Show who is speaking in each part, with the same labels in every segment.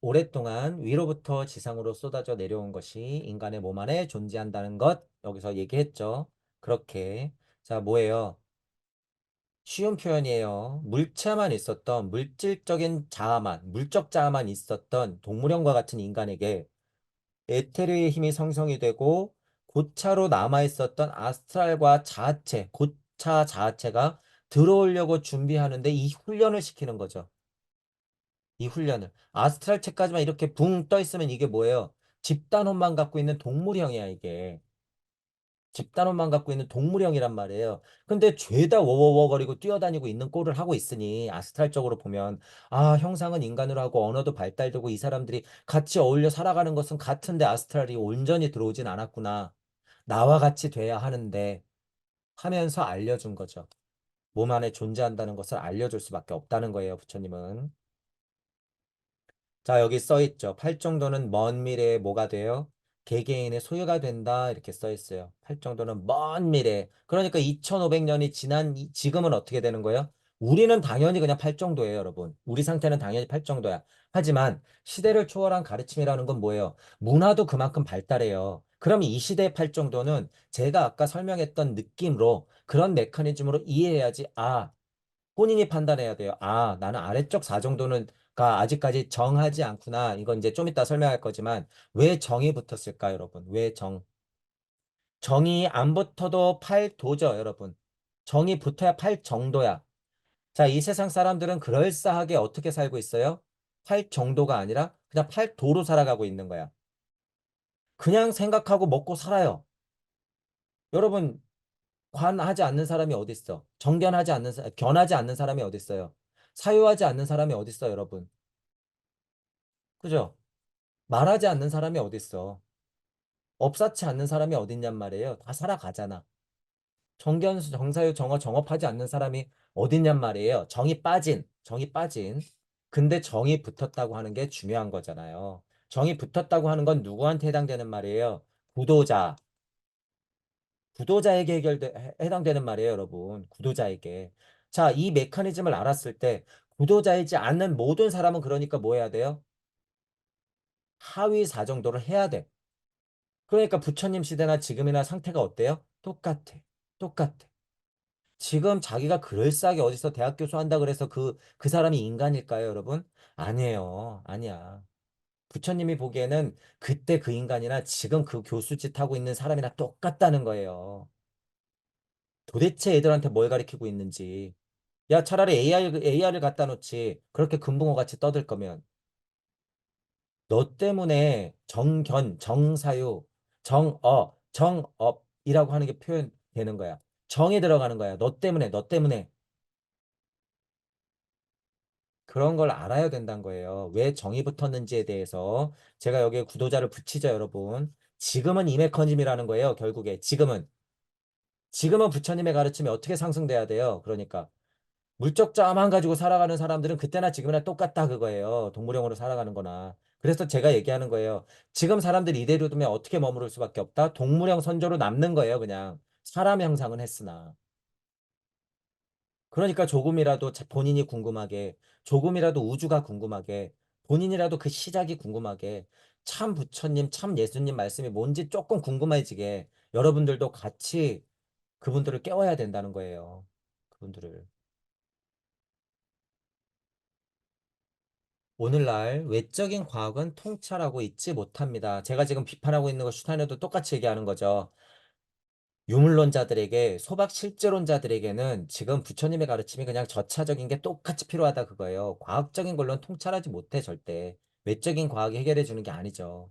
Speaker 1: 오랫동안 위로부터 지상으로 쏟아져 내려온 것이 인간의 몸 안에 존재한다는 것 여기서 얘기했죠. 그렇게 자 뭐예요? 쉬운 표현이에요. 물체만 있었던 물질적인 자아만 물적 자아만 있었던 동물형과 같은 인간에게 에테르의 힘이 성성이 되고 고차로 남아있었던 아스트랄과 자아체, 고차 자아체가 들어오려고 준비하는데 이 훈련을 시키는 거죠. 이 훈련을. 아스트랄체까지만 이렇게 붕 떠 있으면 이게 뭐예요? 집단혼만 갖고 있는 동물형이야, 이게. 집단혼만 갖고 있는 동물형이란 말이에요. 근데 죄다 워워워거리고 뛰어다니고 있는 꼴을 하고 있으니 아스트랄적으로 보면 아, 형상은 인간으로 하고 언어도 발달되고 이 사람들이 같이 어울려 살아가는 것은 같은데 아스트랄이 온전히 들어오진 않았구나. 나와 같이 돼야 하는데 하면서 알려준 거죠. 몸 안에 존재한다는 것을 알려줄 수밖에 없다는 거예요, 부처님은. 자, 여기 써 있죠. 팔 정도는 먼 미래에 뭐가 돼요? 개개인의 소유가 된다. 이렇게 써 있어요. 팔 정도는 먼 미래. 그러니까 2500년이 지난 지금은 어떻게 되는 거예요? 우리는 당연히 그냥 팔 정도예요, 여러분. 우리 상태는 당연히 팔 정도야. 하지만 시대를 초월한 가르침이라는 건 뭐예요? 문화도 그만큼 발달해요. 그럼 이 시대의 팔 정도는 제가 아까 설명했던 느낌으로 그런 메커니즘으로 이해해야지. 아, 본인이 판단해야 돼요. 아, 나는 아래쪽 4 정도는 가 아직까지 정하지 않구나. 이건 이제 좀 이따 설명할 거지만 왜 정이 붙었을까, 여러분? 왜 정? 정이 안 붙어도 팔도죠, 여러분. 정이 붙어야 팔 정도야. 자, 이 세상 사람들은 그럴싸하게 어떻게 살고 있어요? 팔 정도가 아니라 그냥 팔도로 살아가고 있는 거야. 그냥 생각하고 먹고 살아요. 여러분, 관하지 않는 사람이 어디 있어? 정견하지 않는 견하지 않는 사람이 어디 있어요? 사유하지 않는 사람이 어디 있어, 여러분? 그죠? 말하지 않는 사람이 어디 있어? 업사치 않는 사람이 어딨냔 말이에요. 다 살아가잖아. 정견수, 정사유, 정어, 정업하지 않는 사람이 어딨냔 말이에요. 정이 빠진. 근데 정이 붙었다고 하는 게 중요한 거잖아요. 정이 붙었다고 하는 건 누구한테 해당되는 말이에요? 구도자. 구도자에게 해당되는 말이에요, 여러분. 구도자에게. 자, 이 메커니즘을 알았을 때 구도자이지 않는 모든 사람은 그러니까 뭐 해야 돼요? 하위 사정도를 해야 돼. 그러니까 부처님 시대나 지금이나 상태가 어때요? 똑같아. 똑같아. 지금 자기가 그럴싸하게 어디서 대학 교수 한다 그래서 그 사람이 인간일까요, 여러분? 아니에요. 아니야. 부처님이 보기에는 그때 그 인간이나 지금 그 교수짓 하고 있는 사람이나 똑같다는 거예요. 도대체 애들한테 뭘 가르치고 있는지. 야, 차라리 AI를 갖다 놓지. 그렇게 금붕어 같이 떠들 거면. 너 때문에 정견, 정사유, 정업이라고 하는 게 표현되는 거야. 정이 들어가는 거야. 너 때문에, 너 때문에. 그런 걸 알아야 된다는 거예요. 왜 정이 붙었는지에 대해서 제가 여기에 구도자를 붙이죠, 여러분. 지금은 이 메커니즘이라는 거예요, 결국에. 지금은. 지금은 부처님의 가르침이 어떻게 상승돼야 돼요? 그러니까. 물적 자아만 가지고 살아가는 사람들은 그때나 지금이나 똑같다 그거예요. 동물형으로 살아가는 거나. 그래서 제가 얘기하는 거예요. 지금 사람들이 이대로 두면 어떻게 머무를 수밖에 없다? 동물형 선조로 남는 거예요, 그냥. 사람 형상은 했으나. 그러니까 조금이라도 본인이 궁금하게, 조금이라도 우주가 궁금하게, 본인이라도 그 시작이 궁금하게, 참 부처님, 참 예수님 말씀이 뭔지 조금 궁금해지게 여러분들도 같이 그분들을 깨워야 된다는 거예요. 그분들을. 오늘날 외적인 과학은 통찰하고 있지 못합니다. 제가 지금 비판하고 있는 거 슈타이너도 똑같이 얘기하는 거죠. 유물론자들에게 소박 실제론자들에게는 지금 부처님의 가르침이 그냥 저차적인 게 똑같이 필요하다 그거예요. 과학적인 걸로는 통찰하지 못해 절대. 외적인 과학이 해결해 주는 게 아니죠.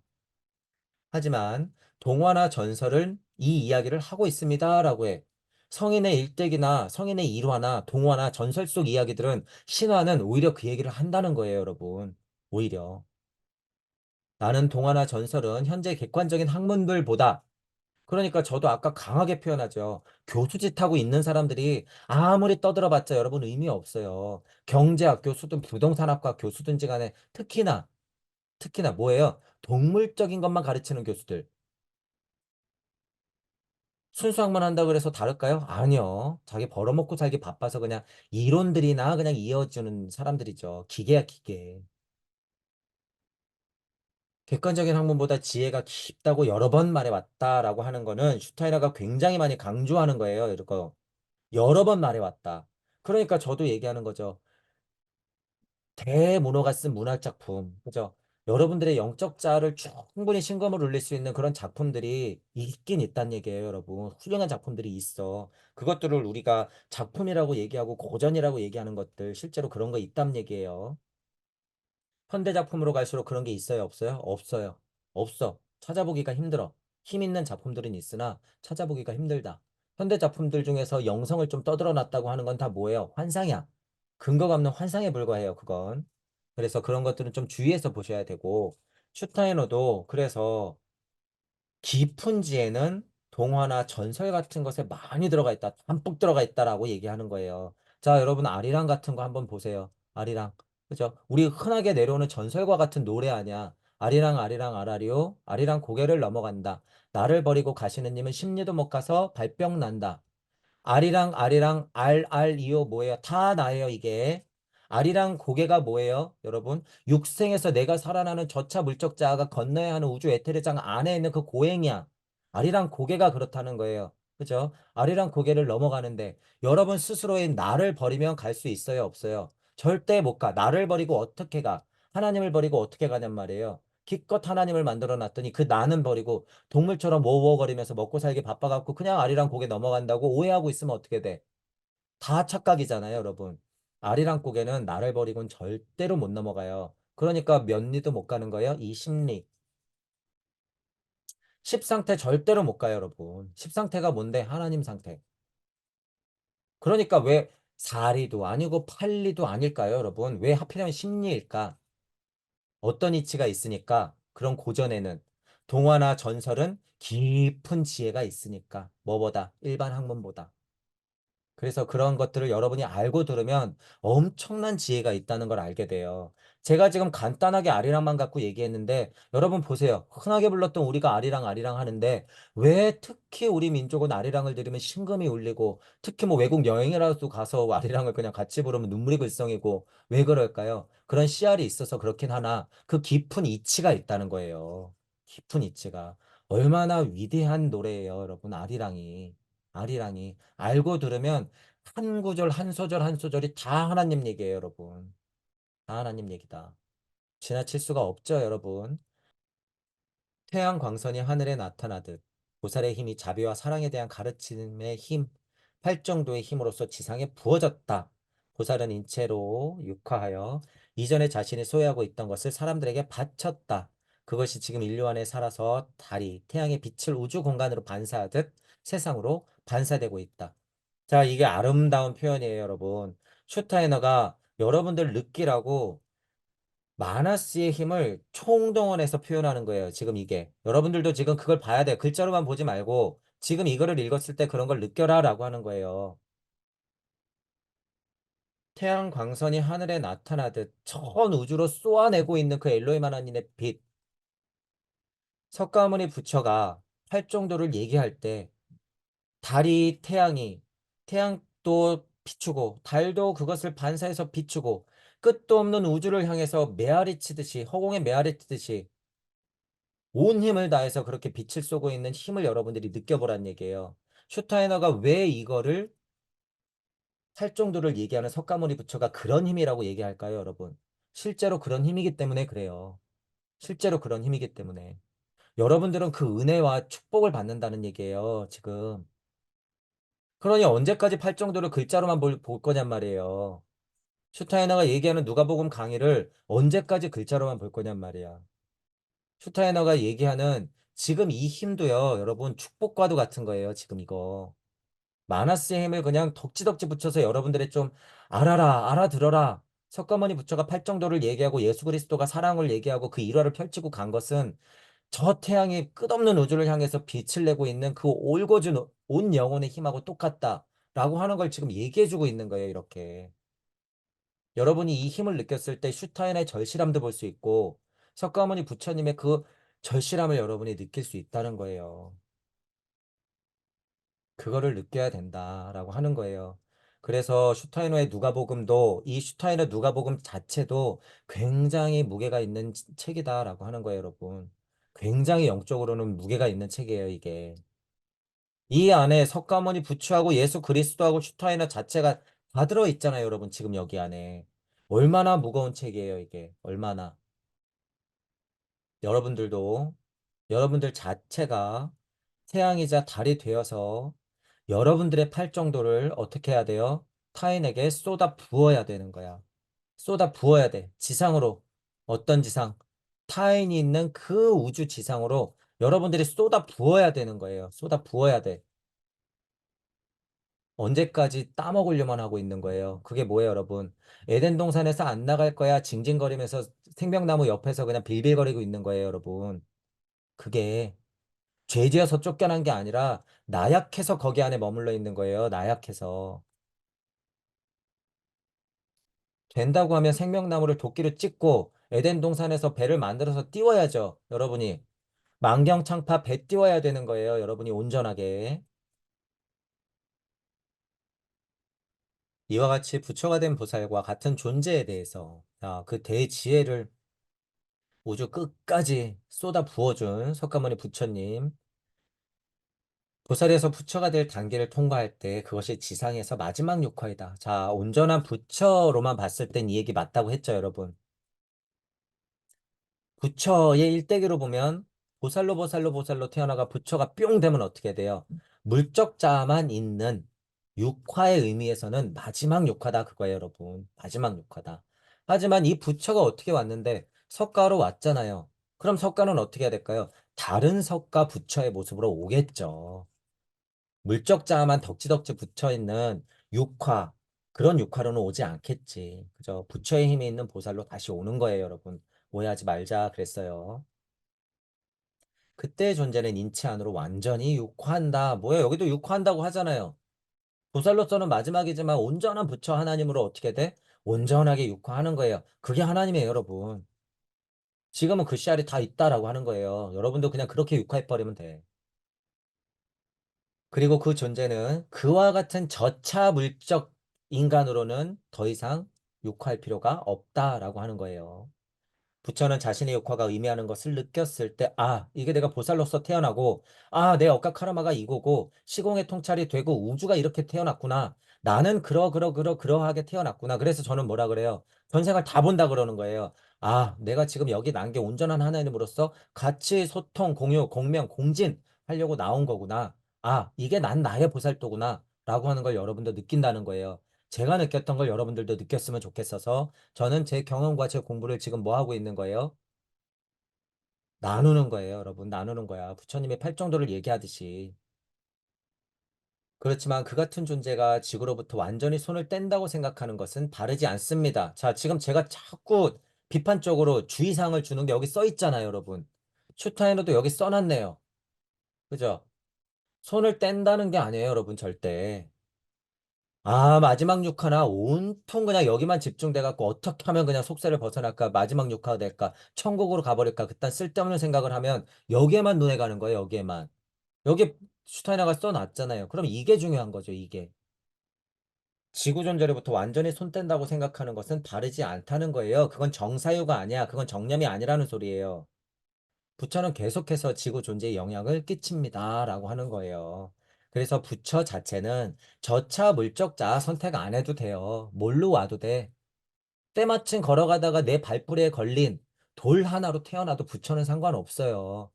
Speaker 1: 하지만 동화나 전설은 이 이야기를 하고 있습니다라고 해. 성인의 일대기나 성인의 일화나 동화나 전설 속 이야기들은 신화는 오히려 그 얘기를 한다는 거예요, 여러분. 오히려. 나는 동화나 전설은 현재 객관적인 학문들보다 그러니까 저도 아까 강하게 표현하죠. 교수짓하고 있는 사람들이 아무리 떠들어봤자 여러분 의미 없어요. 경제학 교수든 부동산학과 교수든지 간에 특히나 뭐예요? 동물적인 것만 가르치는 교수들. 순수학만 한다고 그래서 다를까요? 아니요. 자기 벌어먹고 살기 바빠서 그냥 이론들이나 그냥 이어주는 사람들이죠. 기계야, 기계. 객관적인 학문보다 지혜가 깊다고 여러 번 말해왔다라고 하는 거는 슈타이너가 굉장히 많이 강조하는 거예요. 이거 여러 번 말해왔다. 그러니까 저도 얘기하는 거죠. 대문호가 쓴 문학작품, 그죠? 여러분들의 영적 자아를 충분히 심금을 울릴 수 있는 그런 작품들이 있긴 있단 얘기예요, 여러분. 훌륭한 작품들이 있어. 그것들을 우리가 작품이라고 얘기하고 고전이라고 얘기하는 것들, 실제로 그런 거 있단 얘기예요. 현대작품으로 갈수록 그런 게 있어요, 없어요? 없어요. 없어. 찾아보기가 힘들어. 힘 있는 작품들은 있으나 찾아보기가 힘들다. 현대작품들 중에서 영성을 좀 떠들어놨다고 하는 건 다 뭐예요? 환상이야. 근거가 없는 환상에 불과해요, 그건. 그래서 그런 것들은 좀 주의해서 보셔야 되고, 슈타이너도 그래서 깊은 지혜는 동화나 전설 같은 것에 많이 들어가 있다. 담뿍 들어가 있다라고 얘기하는 거예요. 자, 여러분 아리랑 같은 거 한번 보세요. 아리랑. 그죠? 우리 흔하게 내려오는 전설과 같은 노래 아니야. 아리랑 아리랑 아라리오. 아리랑 고개를 넘어간다. 나를 버리고 가시는 님은 십리도 못 가서 발병 난다. 아리랑 아리랑 알알이오 뭐예요? 다 나예요 이게. 아리랑 고개가 뭐예요? 여러분 육생에서 내가 살아나는 저차 물적 자아가 건너야 하는 우주 에테르장 안에 있는 그 고행이야. 아리랑 고개가 그렇다는 거예요. 그죠? 아리랑 고개를 넘어가는데 여러분 스스로의 나를 버리면 갈 수 있어요 없어요? 절대 못 가. 나를 버리고 어떻게 가? 하나님을 버리고 어떻게 가냔 말이에요. 기껏 하나님을 만들어 놨더니 그 나는 버리고 동물처럼 워워거리면서 먹고 살기 바빠갖고 그냥 아리랑 고개 넘어간다고 오해하고 있으면 어떻게 돼? 다 착각이잖아요, 여러분. 아리랑 고개는 나를 버리고는 절대로 못 넘어가요. 그러니까 몇 리도 못 가는 거예요. 이 십리. 십상태 절대로 못 가요, 여러분. 십상태가 뭔데? 하나님 상태. 그러니까 왜 사리도 아니고 팔리도 아닐까요, 여러분? 왜 하필이면 십리일까? 어떤 이치가 있으니까 그런 고전에는 동화나 전설은 깊은 지혜가 있으니까 뭐보다 일반 학문보다 그래서 그런 것들을 여러분이 알고 들으면 엄청난 지혜가 있다는 걸 알게 돼요. 제가 지금 간단하게 아리랑만 갖고 얘기했는데 여러분 보세요. 흔하게 불렀던 우리가 아리랑 아리랑 하는데 왜 특히 우리 민족은 아리랑을 들으면 심금이 울리고 특히 뭐 외국 여행이라도 가서 아리랑을 그냥 같이 부르면 눈물이 글썽이고 왜 그럴까요? 그런 씨알이 있어서 그렇긴 하나 그 깊은 이치가 있다는 거예요. 깊은 이치가. 얼마나 위대한 노래예요, 여러분. 아리랑이. 아리랑이. 알고 들으면 한 구절, 한 소절, 한 소절이 다 하나님 얘기예요, 여러분. 다 하나님 얘기다. 지나칠 수가 없죠, 여러분. 태양 광선이 하늘에 나타나듯 보살의 힘이 자비와 사랑에 대한 가르침의 힘, 팔정도의 힘으로써 지상에 부어졌다. 보살은 인체로 육화하여 이전에 자신이 소유하고 있던 것을 사람들에게 바쳤다. 그것이 지금 인류 안에 살아서 달이 태양의 빛을 우주 공간으로 반사하듯 세상으로 반사되고 있다. 자, 이게 아름다운 표현이에요, 여러분. 슈타이너가 여러분들 느끼라고 마나스의 힘을 총동원해서 표현하는 거예요. 지금 이게. 여러분들도 지금 그걸 봐야 돼요. 글자로만 보지 말고 지금 이거를 읽었을 때 그런 걸 느껴라 라고 하는 거예요. 태양 광선이 하늘에 나타나듯 전 우주로 쏘아내고 있는 그 엘로힘 하나님의 빛. 석가모니 부처가 활정도를 얘기할 때 달이 태양도 비추고 달도 그것을 반사해서 비추고 끝도 없는 우주를 향해서 메아리 치듯이 허공에 메아리 치듯이 온 힘을 다해서 그렇게 빛을 쏘고 있는 힘을 여러분들이 느껴보란 얘기예요. 슈타이너가 왜 이거를 살정도를 얘기하는 석가모니 부처가 그런 힘이라고 얘기할까요, 여러분? 실제로 그런 힘이기 때문에 그래요. 실제로 그런 힘이기 때문에. 여러분들은 그 은혜와 축복을 받는다는 얘기예요, 지금. 그러니 언제까지 팔정도를 글자로만 볼 거냔 말이에요. 슈타이너가 얘기하는 누가복음 강의를 언제까지 글자로만 볼 거냔 말이야. 슈타이너가 얘기하는 지금 이 힘도요, 여러분 축복과도 같은 거예요, 지금 이거. 마나스의 힘을 그냥 덕지덕지 붙여서 여러분들의 좀 알아라, 알아들어라. 석가모니 부처가 팔정도를 얘기하고 예수 그리스도가 사랑을 얘기하고 그 일화를 펼치고 간 것은 저 태양이 끝없는 우주를 향해서 빛을 내고 있는 그 올거준 온 영혼의 힘하고 똑같다라고 하는 걸 지금 얘기해주고 있는 거예요, 이렇게. 여러분이 이 힘을 느꼈을 때 슈타인의 절실함도 볼 수 있고 석가모니 부처님의 그 절실함을 여러분이 느낄 수 있다는 거예요. 그거를 느껴야 된다라고 하는 거예요. 그래서 슈타이너의 누가복음도 이 슈타이너 누가복음 자체도 굉장히 무게가 있는 책이다라고 하는 거예요, 여러분. 굉장히 영적으로는 무게가 있는 책이에요, 이게. 이 안에 석가모니 부처하고 예수 그리스도하고 슈타이너 자체가 다 들어있잖아요, 여러분. 지금 여기 안에. 얼마나 무거운 책이에요, 이게. 얼마나. 여러분들도, 여러분들 자체가 태양이자 달이 되어서 여러분들의 팔정도를 어떻게 해야 돼요? 타인에게 쏟아 부어야 되는 거야. 쏟아 부어야 돼. 지상으로. 어떤 지상? 타인이 있는 그 우주 지상으로 여러분들이 쏟아 부어야 되는 거예요. 쏟아 부어야 돼. 언제까지 따먹으려만 하고 있는 거예요. 그게 뭐예요, 여러분? 에덴 동산에서 안 나갈 거야. 징징거리면서 생명나무 옆에서 그냥 빌빌거리고 있는 거예요, 여러분. 그게 죄지어서 쫓겨난 게 아니라 나약해서 거기 안에 머물러 있는 거예요. 나약해서. 된다고 하면 생명나무를 도끼로 찍고 에덴 동산에서 배를 만들어서 띄워야죠. 여러분이. 만경창파 배 띄워야 되는 거예요. 여러분이 온전하게. 이와 같이 부처가 된 보살과 같은 존재에 대해서 그 대지혜를 우주 끝까지 쏟아 부어준 석가모니 부처님. 보살에서 부처가 될 단계를 통과할 때 그것이 지상에서 마지막 육화이다. 자, 온전한 부처로만 봤을 땐 이 얘기 맞다고 했죠, 여러분. 부처의 일대기로 보면 보살로 태어나가 부처가 뿅 되면 어떻게 돼요? 물적자만 있는 육화의 의미에서는 마지막 육화다 그거예요, 여러분. 마지막 육화다. 하지만 이 부처가 어떻게 왔는데 석가로 왔잖아요. 그럼 석가는 어떻게 해야 될까요? 다른 석가 부처의 모습으로 오겠죠. 물적자만 덕지덕지 붙어 있는 육화, 그런 육화로는 오지 않겠지. 그죠? 부처의 힘이 있는 보살로 다시 오는 거예요, 여러분. 오해하지 말자 그랬어요. 그때의 존재는 인치 안으로 완전히 육화한다. 뭐야, 여기도 육화한다고 하잖아요. 보살로서는 마지막이지만 온전한 부처 하나님으로 어떻게 돼? 온전하게 육화하는 거예요. 그게 하나님이에요, 여러분. 지금은 그 씨알이 다 있다라고 하는 거예요. 여러분도 그냥 그렇게 육화해버리면 돼. 그리고 그 존재는 그와 같은 저차 물적 인간으로는 더 이상 욕할 필요가 없다라고 하는 거예요. 부처는 자신의 역화가 의미하는 것을 느꼈을 때, 아, 이게 내가 보살로서 태어나고, 아, 내 억각 카르마가 이거고, 시공의 통찰이 되고, 우주가 이렇게 태어났구나. 나는 그러하게 태어났구나. 그래서 저는 뭐라 그래요? 전생을 다 본다 그러는 거예요. 아, 내가 지금 여기 난 게 온전한 하나님으로서 같이 소통, 공유, 공명, 공진 하려고 나온 거구나. 아, 이게 난 나의 보살도구나. 라고 하는 걸 여러분도 느낀다는 거예요. 제가 느꼈던 걸 여러분들도 느꼈으면 좋겠어서 저는 제 경험과 제 공부를 지금 뭐 하고 있는 거예요? 나누는 거예요, 여러분. 나누는 거야. 부처님의 팔정도를 얘기하듯이. 그렇지만 그 같은 존재가 지구로부터 완전히 손을 뗀다고 생각하는 것은 바르지 않습니다. 자, 지금 제가 자꾸 비판적으로 주의사항을 주는 게 여기 써 있잖아요, 여러분. 슈타이너도 여기 써놨네요. 그죠? 손을 뗀다는 게 아니에요, 여러분, 절대. 아, 마지막 6화나 온통 그냥 여기만 집중돼갖고 어떻게 하면 그냥 속세를 벗어날까, 마지막 6화가 될까, 천국으로 가버릴까, 그딴 쓸데없는 생각을 하면 여기에만 눈에 가는 거예요, 여기에만. 여기 슈타이너가 써놨잖아요. 그럼 이게 중요한 거죠, 이게. 지구 존재로부터 완전히 손 뗀다고 생각하는 것은 바르지 않다는 거예요. 그건 정사유가 아니야. 그건 정념이 아니라는 소리예요. 부처는 계속해서 지구 존재에 영향을 끼칩니다. 라고 하는 거예요. 그래서 부처 자체는 저차 물적자 선택 안 해도 돼요. 뭘로 와도 돼. 때마침 걸어가다가 내 발불에 걸린 돌 하나로 태어나도 부처는 상관없어요.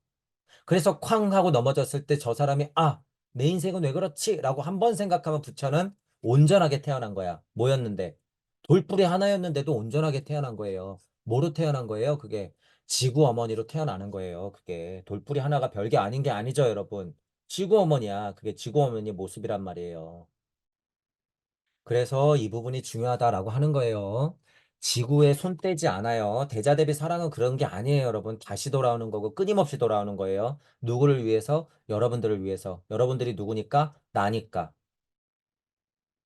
Speaker 1: 그래서 쾅 하고 넘어졌을 때 저 사람이 아, 내 인생은 왜 그렇지? 라고 한 번 생각하면 부처는 온전하게 태어난 거야. 뭐였는데? 돌뿌리 하나였는데도 온전하게 태어난 거예요. 뭐로 태어난 거예요? 그게 지구 어머니로 태어나는 거예요. 그게 돌뿌리 하나가 별게 아닌 게 아니죠, 여러분. 지구 어머니야. 그게 지구 어머니 모습이란 말이에요. 그래서 이 부분이 중요하다라고 하는 거예요. 지구에 손 떼지 않아요. 대자 대비 사랑은 그런 게 아니에요, 여러분. 다시 돌아오는 거고 끊임없이 돌아오는 거예요. 누구를 위해서? 여러분들을 위해서. 여러분들이 누구니까? 나니까.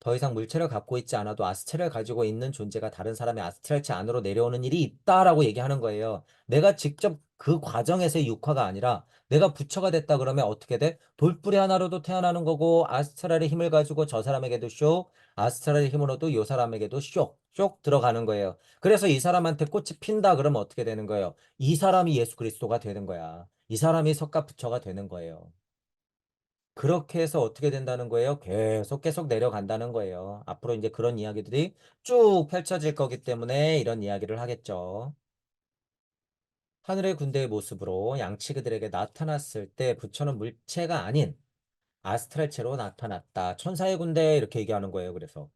Speaker 1: 더 이상 물체를 갖고 있지 않아도 아스트랄을 가지고 있는 존재가 다른 사람의 아스트랄체 안으로 내려오는 일이 있다라고 얘기하는 거예요. 내가 직접 그 과정에서의 육화가 아니라 내가 부처가 됐다 그러면 어떻게 돼? 돌뿌리 하나로도 태어나는 거고 아스트랄의 힘을 가지고 저 사람에게도 쇽, 아스트랄의 힘으로도 이 사람에게도 쇽, 쇽 들어가는 거예요. 그래서 이 사람한테 꽃이 핀다 그러면 어떻게 되는 거예요? 이 사람이 예수 그리스도가 되는 거야. 이 사람이 석가 부처가 되는 거예요. 그렇게 해서 어떻게 된다는 거예요? 계속 계속 내려간다는 거예요. 앞으로 이제 그런 이야기들이 쭉 펼쳐질 거기 때문에 이런 이야기를 하겠죠. 하늘의 군대의 모습으로 양치 그들에게 나타났을 때 부처는 물체가 아닌 아스트랄체로 나타났다. 천사의 군대 이렇게 얘기하는 거예요. 그래서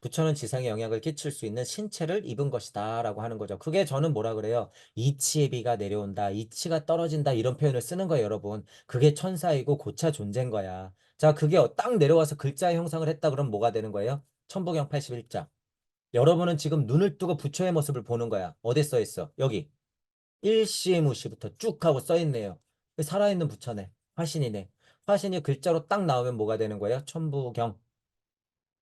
Speaker 1: 부처는 지상에 영향을 끼칠 수 있는 신체를 입은 것이다 라고 하는 거죠. 그게 저는 뭐라 그래요? 이치의 비가 내려온다. 이치가 떨어진다. 이런 표현을 쓰는 거예요, 여러분. 그게 천사이고 고차 존재인 거야. 자, 그게 딱 내려와서 글자의 형상을 했다 그러면 뭐가 되는 거예요? 천부경 81장. 여러분은 지금 눈을 뜨고 부처의 모습을 보는 거야. 어디 써 있어? 여기. 일시무시부터 쭉 하고 써 있네요. 살아있는 부처네. 화신이네. 화신이 글자로 딱 나오면 뭐가 되는 거예요? 천부경.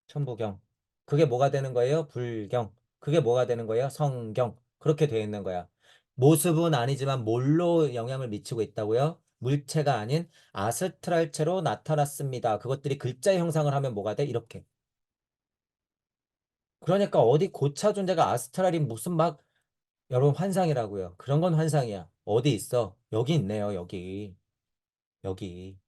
Speaker 1: 천부경. 그게 뭐가 되는 거예요? 불경. 그게 뭐가 되는 거예요? 성경. 그렇게 되어 있는 거야. 모습은 아니지만 뭘로 영향을 미치고 있다고요? 물체가 아닌 아스트랄체로 나타났습니다. 그것들이 글자의 형상을 하면 뭐가 돼? 이렇게. 그러니까 어디 고차 존재가 아스트랄이 무슨 막 여러분 환상이라고요. 그런 건 환상이야. 어디 있어? 여기 있네요. 여기. 여기.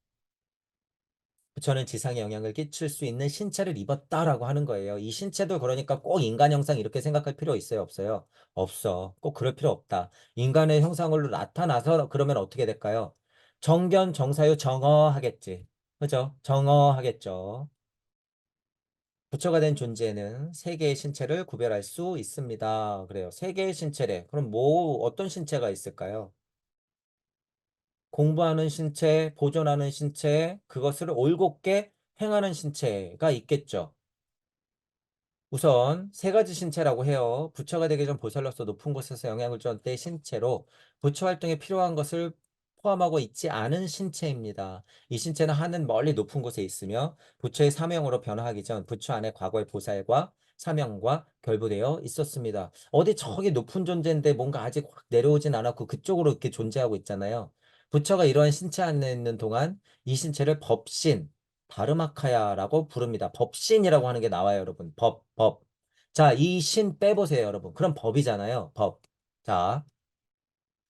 Speaker 1: 부처는 지상에 영향을 끼칠 수 있는 신체를 입었다라고 하는 거예요. 이 신체도 그러니까 꼭 인간 형상 이렇게 생각할 필요 있어요? 없어요? 없어. 꼭 그럴 필요 없다. 인간의 형상으로 나타나서 그러면 어떻게 될까요? 정견, 정사유, 정어하겠지. 그죠? 정어하겠죠. 부처가 된 존재는 세 개의 신체를 구별할 수 있습니다. 그래요. 세 개의 신체래. 그럼 뭐, 어떤 신체가 있을까요? 공부하는 신체, 보존하는 신체, 그것을 올곧게 행하는 신체가 있겠죠. 우선 세 가지 신체라고 해요. 부처가 되기 전 보살로서 높은 곳에서 영향을 줬을 때 신체로 부처 활동에 필요한 것을 포함하고 있지 않은 신체입니다. 이 신체는 하늘 멀리 높은 곳에 있으며 부처의 사명으로 변화하기 전 부처 안에 과거의 보살과 사명과 결부되어 있었습니다. 어디 저기 높은 존재인데 뭔가 아직 확 내려오진 않았고 그쪽으로 이렇게 존재하고 있잖아요. 부처가 이러한 신체 안에 있는 동안 이 신체를 법신, 다르마카야라고 부릅니다. 법신이라고 하는 게 나와요, 여러분. 법. 자, 이 신 빼보세요, 여러분. 그럼 법이잖아요, 법. 자,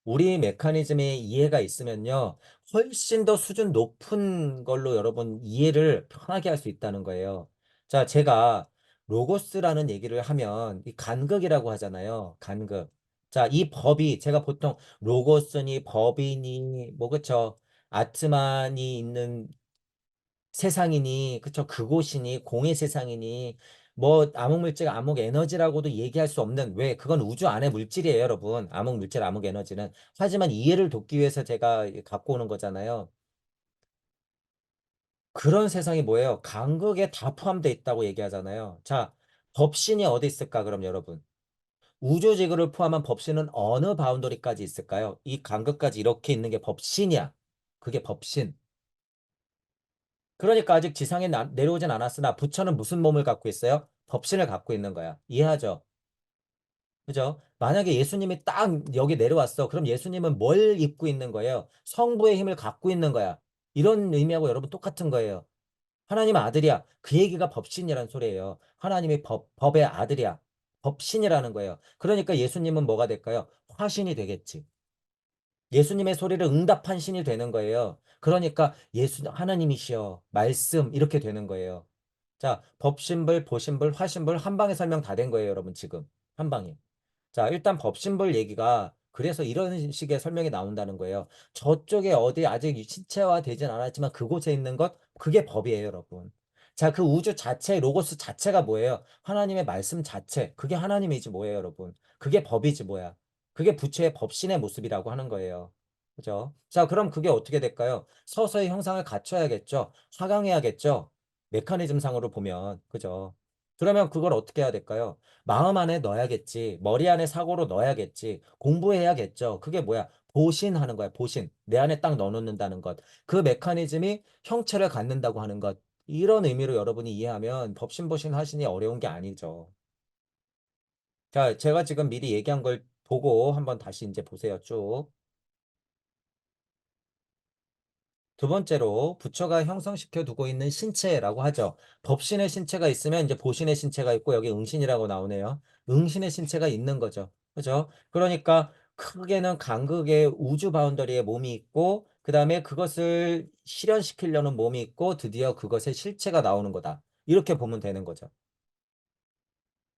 Speaker 1: 우리 메커니즘에 이해가 있으면요, 훨씬 더 수준 높은 걸로 여러분 이해를 편하게 할 수 있다는 거예요. 자, 제가 로고스라는 얘기를 하면 이 간극이라고 하잖아요. 간극. 자, 이 법이 제가 보통 로고스니 법이니 뭐 그쵸? 아트만이 있는 세상이니, 그쵸? 그곳이니, 공의 세상이니, 뭐, 암흑 물질, 암흑 에너지라고도 얘기할 수 없는, 왜? 그건 우주 안의 물질이에요, 여러분. 암흑 물질, 암흑 에너지는. 하지만 이해를 돕기 위해서 제가 갖고 오는 거잖아요. 그런 세상이 뭐예요? 간극에 다 포함되어 있다고 얘기하잖아요. 자, 법신이 어디 있을까, 그럼 여러분? 우주지구를 포함한 법신은 어느 바운더리까지 있을까요? 이 간극까지 이렇게 있는 게 법신이야. 그게 법신. 그러니까 아직 지상에 내려오진 않았으나 부처는 무슨 몸을 갖고 있어요? 법신을 갖고 있는 거야. 이해하죠? 그죠? 만약에 예수님이 딱 여기 내려왔어. 그럼 예수님은 뭘 입고 있는 거예요? 성부의 힘을 갖고 있는 거야. 이런 의미하고 여러분 똑같은 거예요. 하나님 아들이야. 그 얘기가 법신이라는 소리예요. 하나님이 법의 아들이야. 법신이라는 거예요. 그러니까 예수님은 뭐가 될까요? 화신이 되겠지. 예수님의 소리를 응답한 신이 되는 거예요. 그러니까 하나님이시여, 말씀, 이렇게 되는 거예요. 자, 법신불, 보신불, 화신불, 한 방에 설명 다 된 거예요, 여러분, 지금. 한 방에. 자, 일단 법신불 얘기가 그래서 이런 식의 설명이 나온다는 거예요. 저쪽에 어디 아직 신체화 되진 않았지만 그곳에 있는 것, 그게 법이에요, 여러분. 자, 그 우주 자체, 로고스 자체가 뭐예요? 하나님의 말씀 자체. 그게 하나님이지 뭐예요, 여러분. 그게 법이지 뭐야. 그게 부처의 법신의 모습이라고 하는 거예요. 그죠? 자, 그럼 그게 어떻게 될까요? 서서히 형상을 갖춰야겠죠? 하강해야겠죠? 메커니즘 상으로 보면. 그죠? 그러면 그걸 어떻게 해야 될까요? 마음 안에 넣어야겠지. 머리 안에 사고로 넣어야겠지. 공부해야겠죠. 그게 뭐야? 보신하는 거야. 보신. 내 안에 딱 넣어놓는다는 것. 그 메커니즘이 형체를 갖는다고 하는 것. 이런 의미로 여러분이 이해하면 법신보신 하시니 어려운 게 아니죠. 자, 제가 지금 미리 얘기한 걸 보고 한번 다시 이제 보세요. 쭉. 두 번째로 부처가 형성시켜 두고 있는 신체라고 하죠. 법신의 신체가 있으면 이제 보신의 신체가 있고 여기 응신이라고 나오네요. 응신의 신체가 있는 거죠. 그죠? 그러니까 크게는 간극의 우주 바운더리에 몸이 있고 그다음에 그것을 실현시키려는 몸이 있고 드디어 그것의 실체가 나오는 거다. 이렇게 보면 되는 거죠.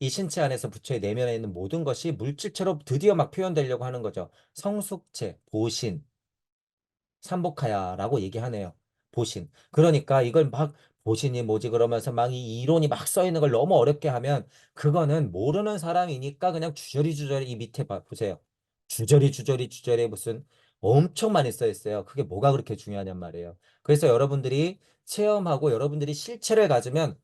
Speaker 1: 이 신체 안에서 부처의 내면에 있는 모든 것이 물질체로 드디어 막 표현되려고 하는 거죠. 성숙체, 보신, 삼복하야라고 얘기하네요. 보신. 그러니까 이걸 막 보신이 뭐지 그러면서 막 이 이론이 막 써 있는 걸 너무 어렵게 하면 그거는 모르는 사람이니까 그냥 주저리 이 밑에 보세요. 주저리 무슨 엄청 많이 써 있어요. 그게 뭐가 그렇게 중요하냔 말이에요. 그래서 여러분들이 체험하고 여러분들이 실체를 가지면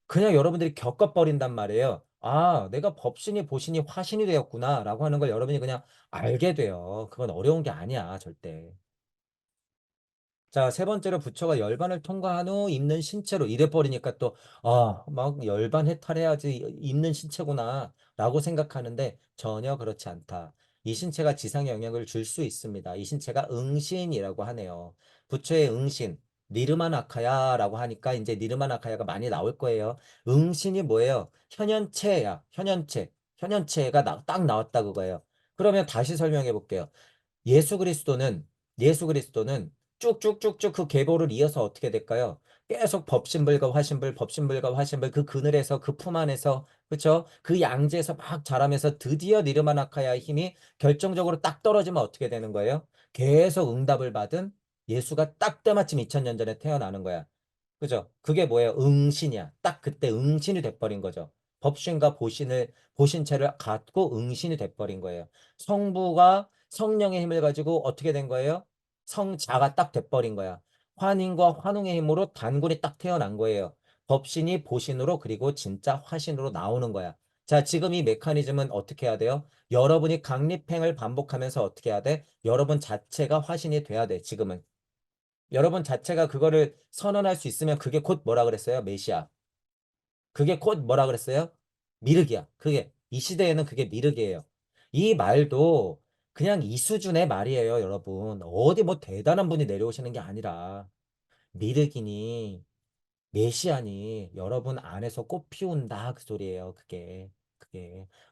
Speaker 1: 그냥 여러분들이 겪어버린단 말이에요. 아, 내가 법신이 보신이 화신이 되었구나라고 하는 걸 여러분이 그냥 알게 돼요. 그건 어려운 게 아니야, 절대. 자, 세 번째로 부처가 열반을 통과한 후 입는 신체로 이래 버리니까 또, 아, 막 열반 해탈해야지 입는 신체구나, 라고 생각하는데 전혀 그렇지 않다. 이 신체가 지상에 영향을 줄 수 있습니다. 이 신체가 응신이라고 하네요. 부처의 응신, 니르마나카야라고 하니까 이제 니르마나카야가 많이 나올 거예요. 응신이 뭐예요? 현현체야, 현현체. 현현체가 딱 나왔다 그거예요. 그러면 다시 설명해 볼게요. 예수 그리스도는 예수 그리스도는 쭉쭉쭉쭉 그 계보를 이어서 어떻게 될까요? 계속 법신불과 화신불, 법신불과 화신불 그 그늘에서 그 품 안에서 그렇죠? 그 양지에서 막 자라면서 드디어 니르마나카야의 힘이 결정적으로 딱 떨어지면 어떻게 되는 거예요? 계속 응답을 받은 예수가 딱 때마침 2000년 전에 태어나는 거야. 그죠? 그게 뭐예요? 응신이야. 딱 그때 응신이 돼버린 거죠. 법신과 보신체를 갖고 응신이 돼버린 거예요. 성부가 성령의 힘을 가지고 어떻게 된 거예요? 성자가 딱 돼버린 거야. 환인과 환웅의 힘으로 단군이 딱 태어난 거예요. 법신이 보신으로 그리고 진짜 화신으로 나오는 거야. 자, 지금 이 메커니즘은 어떻게 해야 돼요? 여러분이 강립행을 반복하면서 어떻게 해야 돼? 여러분 자체가 화신이 돼야 돼, 지금은. 여러분 자체가 그거를 선언할 수 있으면 그게 곧 뭐라 그랬어요? 메시아. 그게 곧 뭐라 그랬어요? 미륵이야. 그게 이 시대에는 그게 미륵이에요. 이 말도 그냥 이 수준의 말이에요, 여러분. 어디 뭐 대단한 분이 내려오시는 게 아니라 미륵이니 메시아니 여러분 안에서 꽃 피운다 그 소리예요. 그게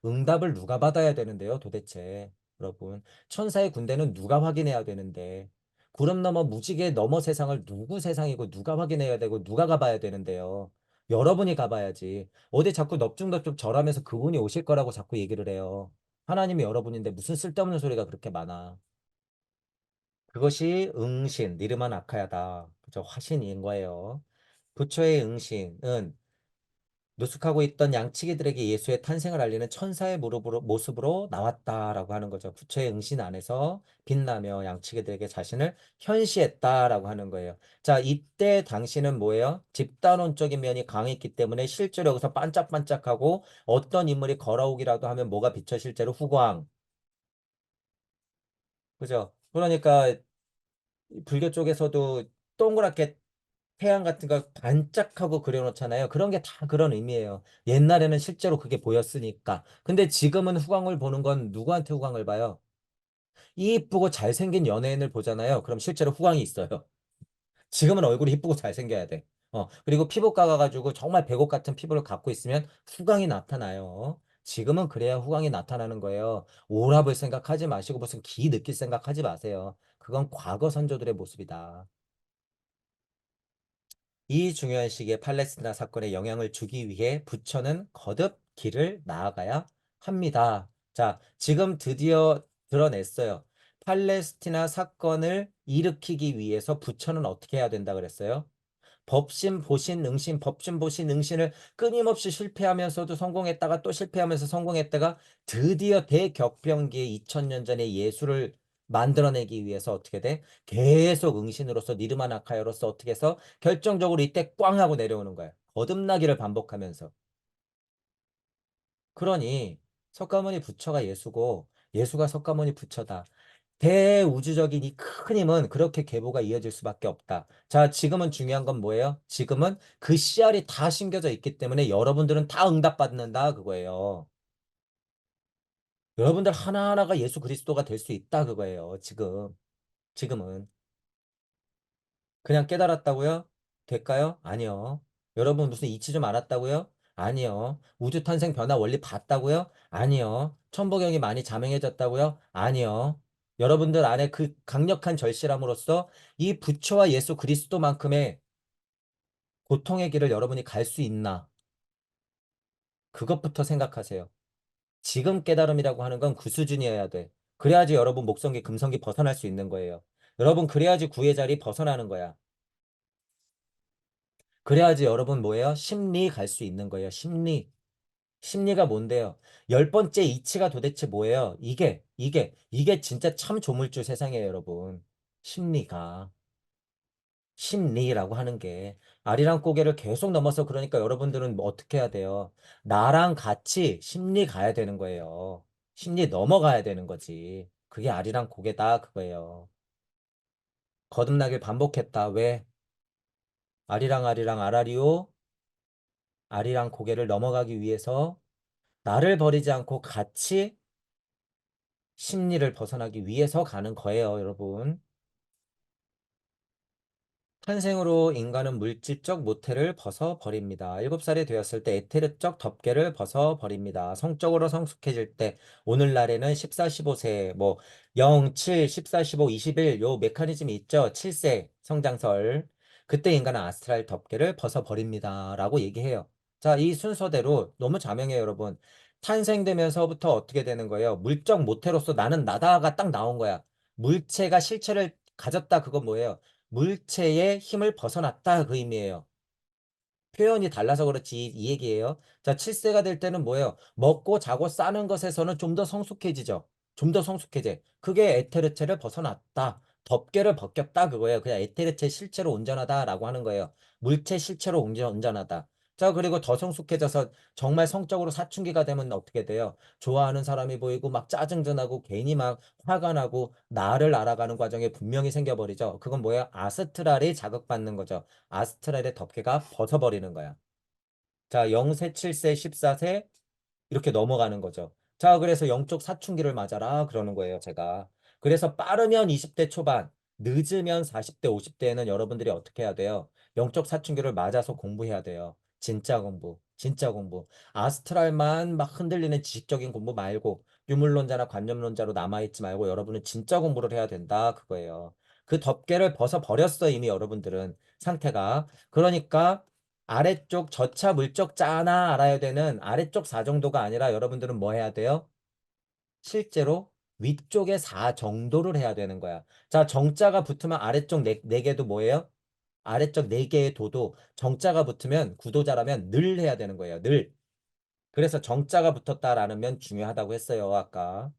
Speaker 1: 응답을 누가 받아야 되는데요, 도대체 여러분 천사의 군대는 누가 확인해야 되는데 구름 넘어 무지개 넘어 세상을 누구 세상이고 누가 확인해야 되고 누가 가봐야 되는데요. 여러분이 가봐야지. 어디 자꾸 넙죽넙죽 절하면서 그분이 오실 거라고 자꾸 얘기를 해요. 하나님이 여러분인데 무슨 쓸데없는 소리가 그렇게 많아. 그것이 응신, 니르만 아카야다. 그죠? 화신인 거예요. 부처의 응신은 노숙하고 있던 양치기들에게 예수의 탄생을 알리는 천사의 모습으로 나왔다라고 하는 거죠. 부처의 응신 안에서 빛나며 양치기들에게 자신을 현시했다라고 하는 거예요. 자, 이때 당시는 뭐예요? 집단론적인 면이 강했기 때문에 실제로 여기서 반짝반짝하고 어떤 인물이 걸어오기라도 하면 뭐가 비쳐 실제로 후광. 그죠? 그러니까 불교 쪽에서도 동그랗게 태양 같은 거 반짝하고 그려놓잖아요. 그런 게 다 그런 의미예요. 옛날에는 실제로 그게 보였으니까. 근데 지금은 후광을 보는 건 누구한테 후광을 봐요? 이쁘고 잘생긴 연예인을 보잖아요. 그럼 실제로 후광이 있어요. 지금은 얼굴이 이쁘고 잘생겨야 돼. 그리고 피부과 가가지고 정말 백옥 같은 피부를 갖고 있으면 후광이 나타나요. 지금은 그래야 후광이 나타나는 거예요. 오랍을 생각하지 마시고 무슨 기 느낄 생각하지 마세요. 그건 과거 선조들의 모습이다. 이 중요한 시기에 팔레스티나 사건에 영향을 주기 위해 부처는 거듭 길을 나아가야 합니다. 자, 지금 드디어 드러냈어요. 팔레스티나 사건을 일으키기 위해서 부처는 어떻게 해야 된다 그랬어요? 법신, 보신, 응신, 법신, 보신, 응신을 끊임없이 실패하면서도 성공했다가 또 실패하면서 성공했다가 드디어 대격변기에 2000년 전에 예수를 만들어내기 위해서 어떻게 돼? 계속 응신으로서 니르마나카야로서 어떻게 해서 결정적으로 이때 꽝 하고 내려오는 거야. 거듭나기를 반복하면서. 그러니 석가모니 부처가 예수고 예수가 석가모니 부처다. 대우주적인 이 큰 힘은 그렇게 계보가 이어질 수밖에 없다. 자, 지금은 중요한 건 뭐예요? 지금은 그 씨알이 다 심겨져 있기 때문에 여러분들은 다 응답받는다 그거예요. 여러분들 하나하나가 예수 그리스도가 될 수 있다 그거예요. 지금은. 그냥 깨달았다고요? 될까요? 아니요. 여러분 무슨 이치 좀 알았다고요? 아니요. 우주 탄생 변화 원리 봤다고요? 아니요. 천부경이 많이 자명해졌다고요? 아니요. 여러분들 안에 그 강력한 절실함으로써 이 부처와 예수 그리스도만큼의 고통의 길을 여러분이 갈 수 있나? 그것부터 생각하세요. 지금 깨달음이라고 하는 건 그 수준이어야 돼. 그래야지 여러분 목성기, 금성기 벗어날 수 있는 거예요. 여러분 그래야지 구의 자리 벗어나는 거야. 그래야지 여러분 뭐예요? 심리 갈 수 있는 거예요. 심리. 심리가 뭔데요? 열 번째 이치가 도대체 뭐예요? 이게 진짜 참 조물주 세상이에요, 여러분. 심리가. 심리라고 하는 게 아리랑 고개를 계속 넘어서 그러니까 여러분들은 뭐 어떻게 해야 돼요? 나랑 같이 심리 가야 되는 거예요. 심리 넘어가야 되는 거지. 그게 아리랑 고개다 그거예요. 거듭나길 반복했다. 왜? 아리랑 아리랑 아라리오 아리랑 고개를 넘어가기 위해서 나를 버리지 않고 같이 심리를 벗어나기 위해서 가는 거예요, 여러분. 탄생으로 인간은 물질적 모태를 벗어버립니다. 7살이 되었을 때 에테르적 덮개를 벗어버립니다. 성적으로 성숙해질 때 오늘날에는 14, 15세 뭐 0, 7, 14, 15, 21 요 메커니즘이 있죠. 7세 성장설. 그때 인간은 아스트랄 덮개를 벗어버립니다. 라고 얘기해요. 자, 이 순서대로 너무 자명해요, 여러분. 탄생되면서부터 어떻게 되는 거예요? 물적 모태로서 나는 나다가 딱 나온 거야. 물체가 실체를 가졌다. 그건 뭐예요? 물체의 힘을 벗어났다 그 의미예요. 표현이 달라서 그렇지 이 얘기예요. 자, 7세가 될 때는 뭐예요? 먹고 자고 싸는 것에서는 좀 더 성숙해지죠. 좀 더 성숙해져. 그게 에테르체를 벗어났다. 덮개를 벗겼다 그거예요. 그냥 에테르체 실체로 온전하다라고 하는 거예요. 물체 실체로 온전하다. 자, 그리고 더 성숙해져서 정말 성적으로 사춘기가 되면 어떻게 돼요? 좋아하는 사람이 보이고 막 짜증도 나고 괜히 막 화가 나고 나를 알아가는 과정에 분명히 생겨버리죠. 그건 뭐예요? 아스트랄이 자극받는 거죠. 아스트랄의 덮개가 벗어버리는 거야. 자, 0세, 7세, 14세 이렇게 넘어가는 거죠. 자, 그래서 영적 사춘기를 맞아라 그러는 거예요, 제가. 그래서 빠르면 20대 초반, 늦으면 40대, 50대에는 여러분들이 어떻게 해야 돼요? 영적 사춘기를 맞아서 공부해야 돼요. 진짜 공부, 진짜 공부. 아스트랄만 막 흔들리는 지식적인 공부 말고 유물론자나 관념론자로 남아있지 말고 여러분은 진짜 공부를 해야 된다 그거예요. 그 덮개를 벗어버렸어 이미 여러분들은 상태가. 그러니까 아래쪽 저차 물적 짜나 알아야 되는 아래쪽 4 정도가 아니라 여러분들은 뭐 해야 돼요? 실제로 위쪽에 4 정도를 해야 되는 거야. 자, 정자가 붙으면 아래쪽 4개도 뭐예요? 아래쪽 4개의 도도 정자가 붙으면 구도자라면 늘 해야 되는 거예요. 늘. 그래서 정자가 붙었다라는 면 중요하다고 했어요. 아까.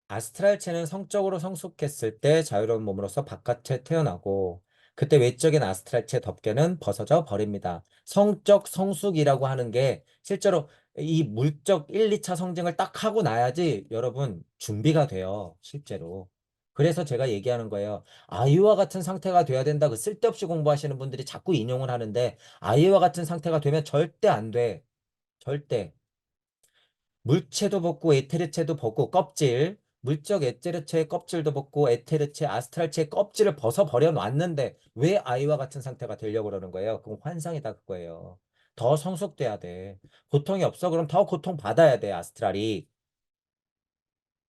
Speaker 1: 아스트랄체는 성적으로 성숙했을 때 자유로운 몸으로서 바깥에 태어나고 그때 외적인 아스트랄체 덮개는 벗어져 버립니다. 성적 성숙이라고 하는 게 실제로 이 물적 1, 2차 성징을 딱 하고 나야지 여러분 준비가 돼요. 실제로. 그래서 제가 얘기하는 거예요. 아이와 같은 상태가 돼야 된다. 그 쓸데없이 공부하시는 분들이 자꾸 인용을 하는데 아이와 같은 상태가 되면 절대 안 돼. 절대. 물체도 벗고 에테르체도 벗고 껍질 물적 에테르체의 껍질도 벗고 에테르체 아스트랄체의 껍질을 벗어버려 놨는데 왜 아이와 같은 상태가 되려고 그러는 거예요? 그건 환상이다 그거예요. 더 성숙돼야 돼. 고통이 없어? 그럼 더 고통 받아야 돼 아스트랄이.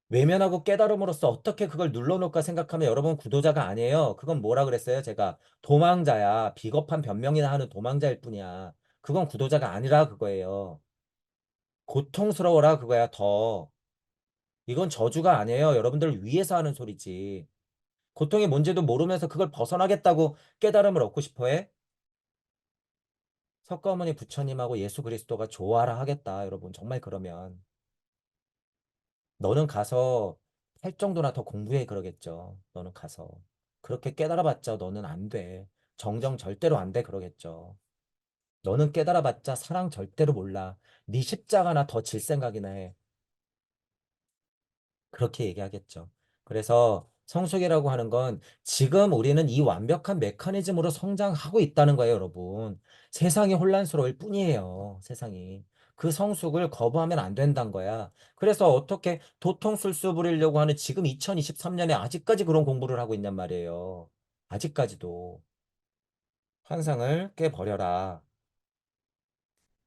Speaker 1: 외면하고 깨달음으로써 어떻게 그걸 눌러놓을까 생각하면 여러분 구도자가 아니에요. 그건 뭐라 그랬어요? 제가 도망자야. 비겁한 변명이나 하는 도망자일 뿐이야. 그건 구도자가 아니라 그거예요. 고통스러워라 그거야 더. 이건 저주가 아니에요. 여러분들을 위해서 하는 소리지. 고통이 뭔지도 모르면서 그걸 벗어나겠다고 깨달음을 얻고 싶어 해? 석가모니 부처님하고 예수 그리스도가 좋아라 하겠다. 여러분 정말 그러면. 너는 가서 할 정도나 더 공부해 그러겠죠. 너는 가서. 그렇게 깨달아봤자 너는 안 돼. 정정 절대로 안 돼 그러겠죠. 너는 깨달아봤자 사랑 절대로 몰라. 네 십자가나 더 질 생각이나 해. 그렇게 얘기하겠죠. 그래서 성숙이라고 하는 건 지금 우리는 이 완벽한 메커니즘으로 성장하고 있다는 거예요, 여러분. 세상이 혼란스러울 뿐이에요, 세상이. 그 성숙을 거부하면 안 된다는 거야. 그래서 어떻게 도통술수 부리려고 하는 지금 2023년에 아직까지 그런 공부를 하고 있냔 말이에요. 아직까지도 환상을 깨버려라.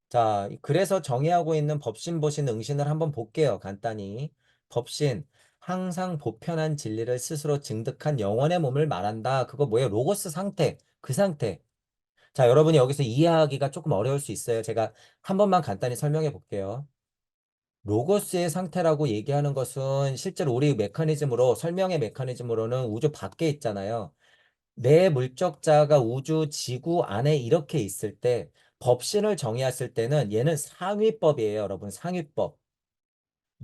Speaker 1: 자, 그래서 정의하고 있는 법신, 보신, 응신을 한번 볼게요. 간단히. 법신, 항상 보편한 진리를 스스로 증득한 영혼의 몸을 말한다. 그거 뭐예요? 로고스 상태. 그 상태. 자, 여러분이 여기서 이해하기가 조금 어려울 수 있어요. 제가 한 번만 간단히 설명해 볼게요. 로고스의 상태라고 얘기하는 것은 실제로 우리 메커니즘으로, 설명의 메커니즘으로는 우주 밖에 있잖아요. 내 물적자가 우주 지구 안에 이렇게 있을 때 법신을 정의했을 때는 얘는 상위법이에요, 여러분. 상위법.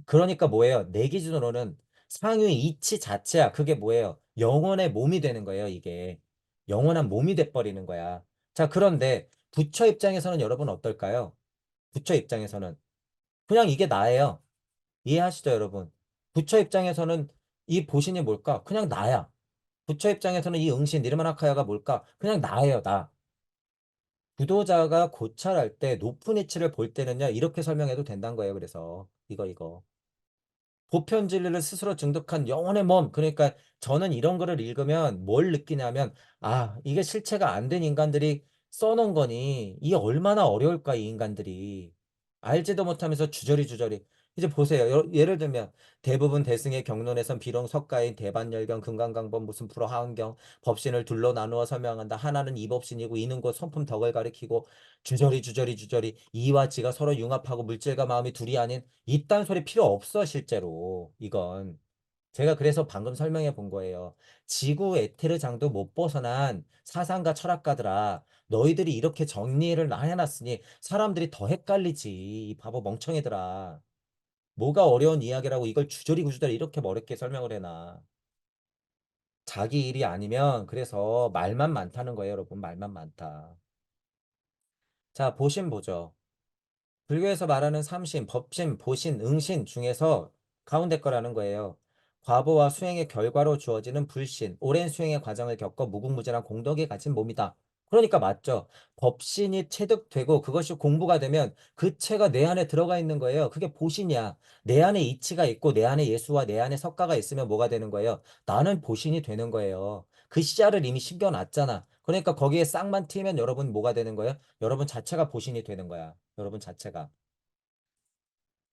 Speaker 1: 그러니까 뭐예요? 내 기준으로는 상위 이치 자체야. 그게 뭐예요? 영혼의 몸이 되는 거예요, 이게. 영원한 몸이 돼버리는 거야. 자, 그런데 부처 입장에서는 여러분 어떨까요? 부처 입장에서는 그냥 이게 나예요. 이해하시죠, 여러분? 부처 입장에서는 이 보신이 뭘까? 그냥 나야. 부처 입장에서는 이 응신, 니르마나카야가 뭘까? 그냥 나예요, 나. 구도자가 고찰할 때 높은 이치를 볼 때는요, 이렇게 설명해도 된다는 거예요. 그래서 이거. 보편 진리를 스스로 증득한 영혼의 몸. 그러니까 저는 이런 거를 읽으면 뭘 느끼냐면, 아, 이게 실체가 안 된 인간들이 써놓은 거니, 이게 얼마나 어려울까, 이 인간들이. 알지도 못하면서 주저리. 이제 보세요. 예를 들면, 대부분 대승의 경론에선 비록 석가인 대반열경, 금강강법, 무슨 불어 하은경, 법신을 둘로 나누어 설명한다. 하나는 이법신이고, 이는 곧 성품 덕을 가리키고, 주저리. 이와 지가 서로 융합하고 물질과 마음이 둘이 아닌 이딴 소리 필요 없어, 실제로. 이건. 제가 그래서 방금 설명해 본 거예요. 지구 에테르장도 못 벗어난 사상가 철학가들아. 너희들이 이렇게 정리를 해놨으니 사람들이 더 헷갈리지. 이 바보 멍청이들아. 뭐가 어려운 이야기라고 이걸 주저리 이렇게 어렵게 설명을 해놔. 자기 일이 아니면 그래서 말만 많다는 거예요, 여러분. 말만 많다. 자, 보신 보죠. 불교에서 말하는 삼신, 법신, 보신, 응신 중에서 가운데 거라는 거예요. 과보와 수행의 결과로 주어지는 불신, 오랜 수행의 과정을 겪어 무궁무진한 공덕이 가진 몸이다. 그러니까 맞죠. 법신이 체득되고 그것이 공부가 되면 그 체가 내 안에 들어가 있는 거예요. 그게 보신이야. 내 안에 이치가 있고 내 안에 예수와 내 안에 석가가 있으면 뭐가 되는 거예요? 나는 보신이 되는 거예요. 그 씨알을 이미 심겨놨잖아. 그러니까 거기에 싹만 트이면 여러분 뭐가 되는 거예요? 여러분 자체가 보신이 되는 거야. 여러분 자체가.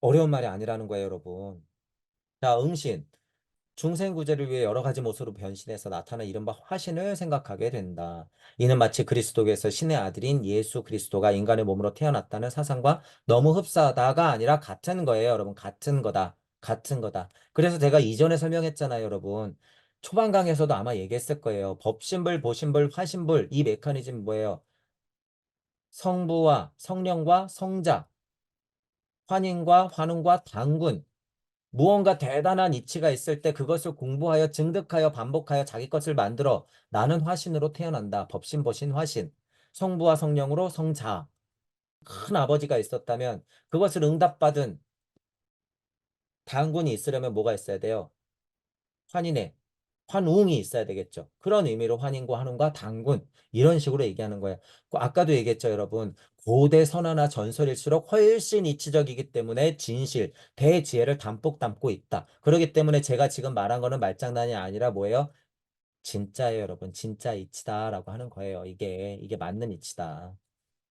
Speaker 1: 어려운 말이 아니라는 거예요, 여러분. 자, 응신. 중생구제를 위해 여러 가지 모습으로 변신해서 나타난 이른바 화신을 생각하게 된다. 이는 마치 그리스도께서 신의 아들인 예수 그리스도가 인간의 몸으로 태어났다는 사상과 너무 흡사하다가 아니라 같은 거예요, 여러분. 같은 거다. 같은 거다. 그래서 제가 이전에 설명했잖아요, 여러분. 초반 강에서도 아마 얘기했을 거예요. 법신불, 보신불, 화신불, 이 메커니즘 뭐예요? 성부와 성령과 성자, 환인과 환웅과 단군, 무언가 대단한 이치가 있을 때 그것을 공부하여 증득하여 반복하여 자기 것을 만들어 나는 화신으로 태어난다. 법신, 보신, 화신. 성부와 성령으로 성자. 큰 아버지가 있었다면 그것을 응답받은 단군이 있으려면 뭐가 있어야 돼요? 환인의 환웅이 있어야 되겠죠. 그런 의미로 환인과 환웅과 단군 이런 식으로 얘기하는 거예요. 아까도 얘기했죠, 여러분. 고대 선화나 전설일수록 훨씬 이치적이기 때문에 진실, 대지혜를 담뿍 담고 있다. 그렇기 때문에 제가 지금 말한 거는 말장난이 아니라 뭐예요? 진짜예요, 여러분. 진짜 이치다라고 하는 거예요. 이게 맞는 이치다.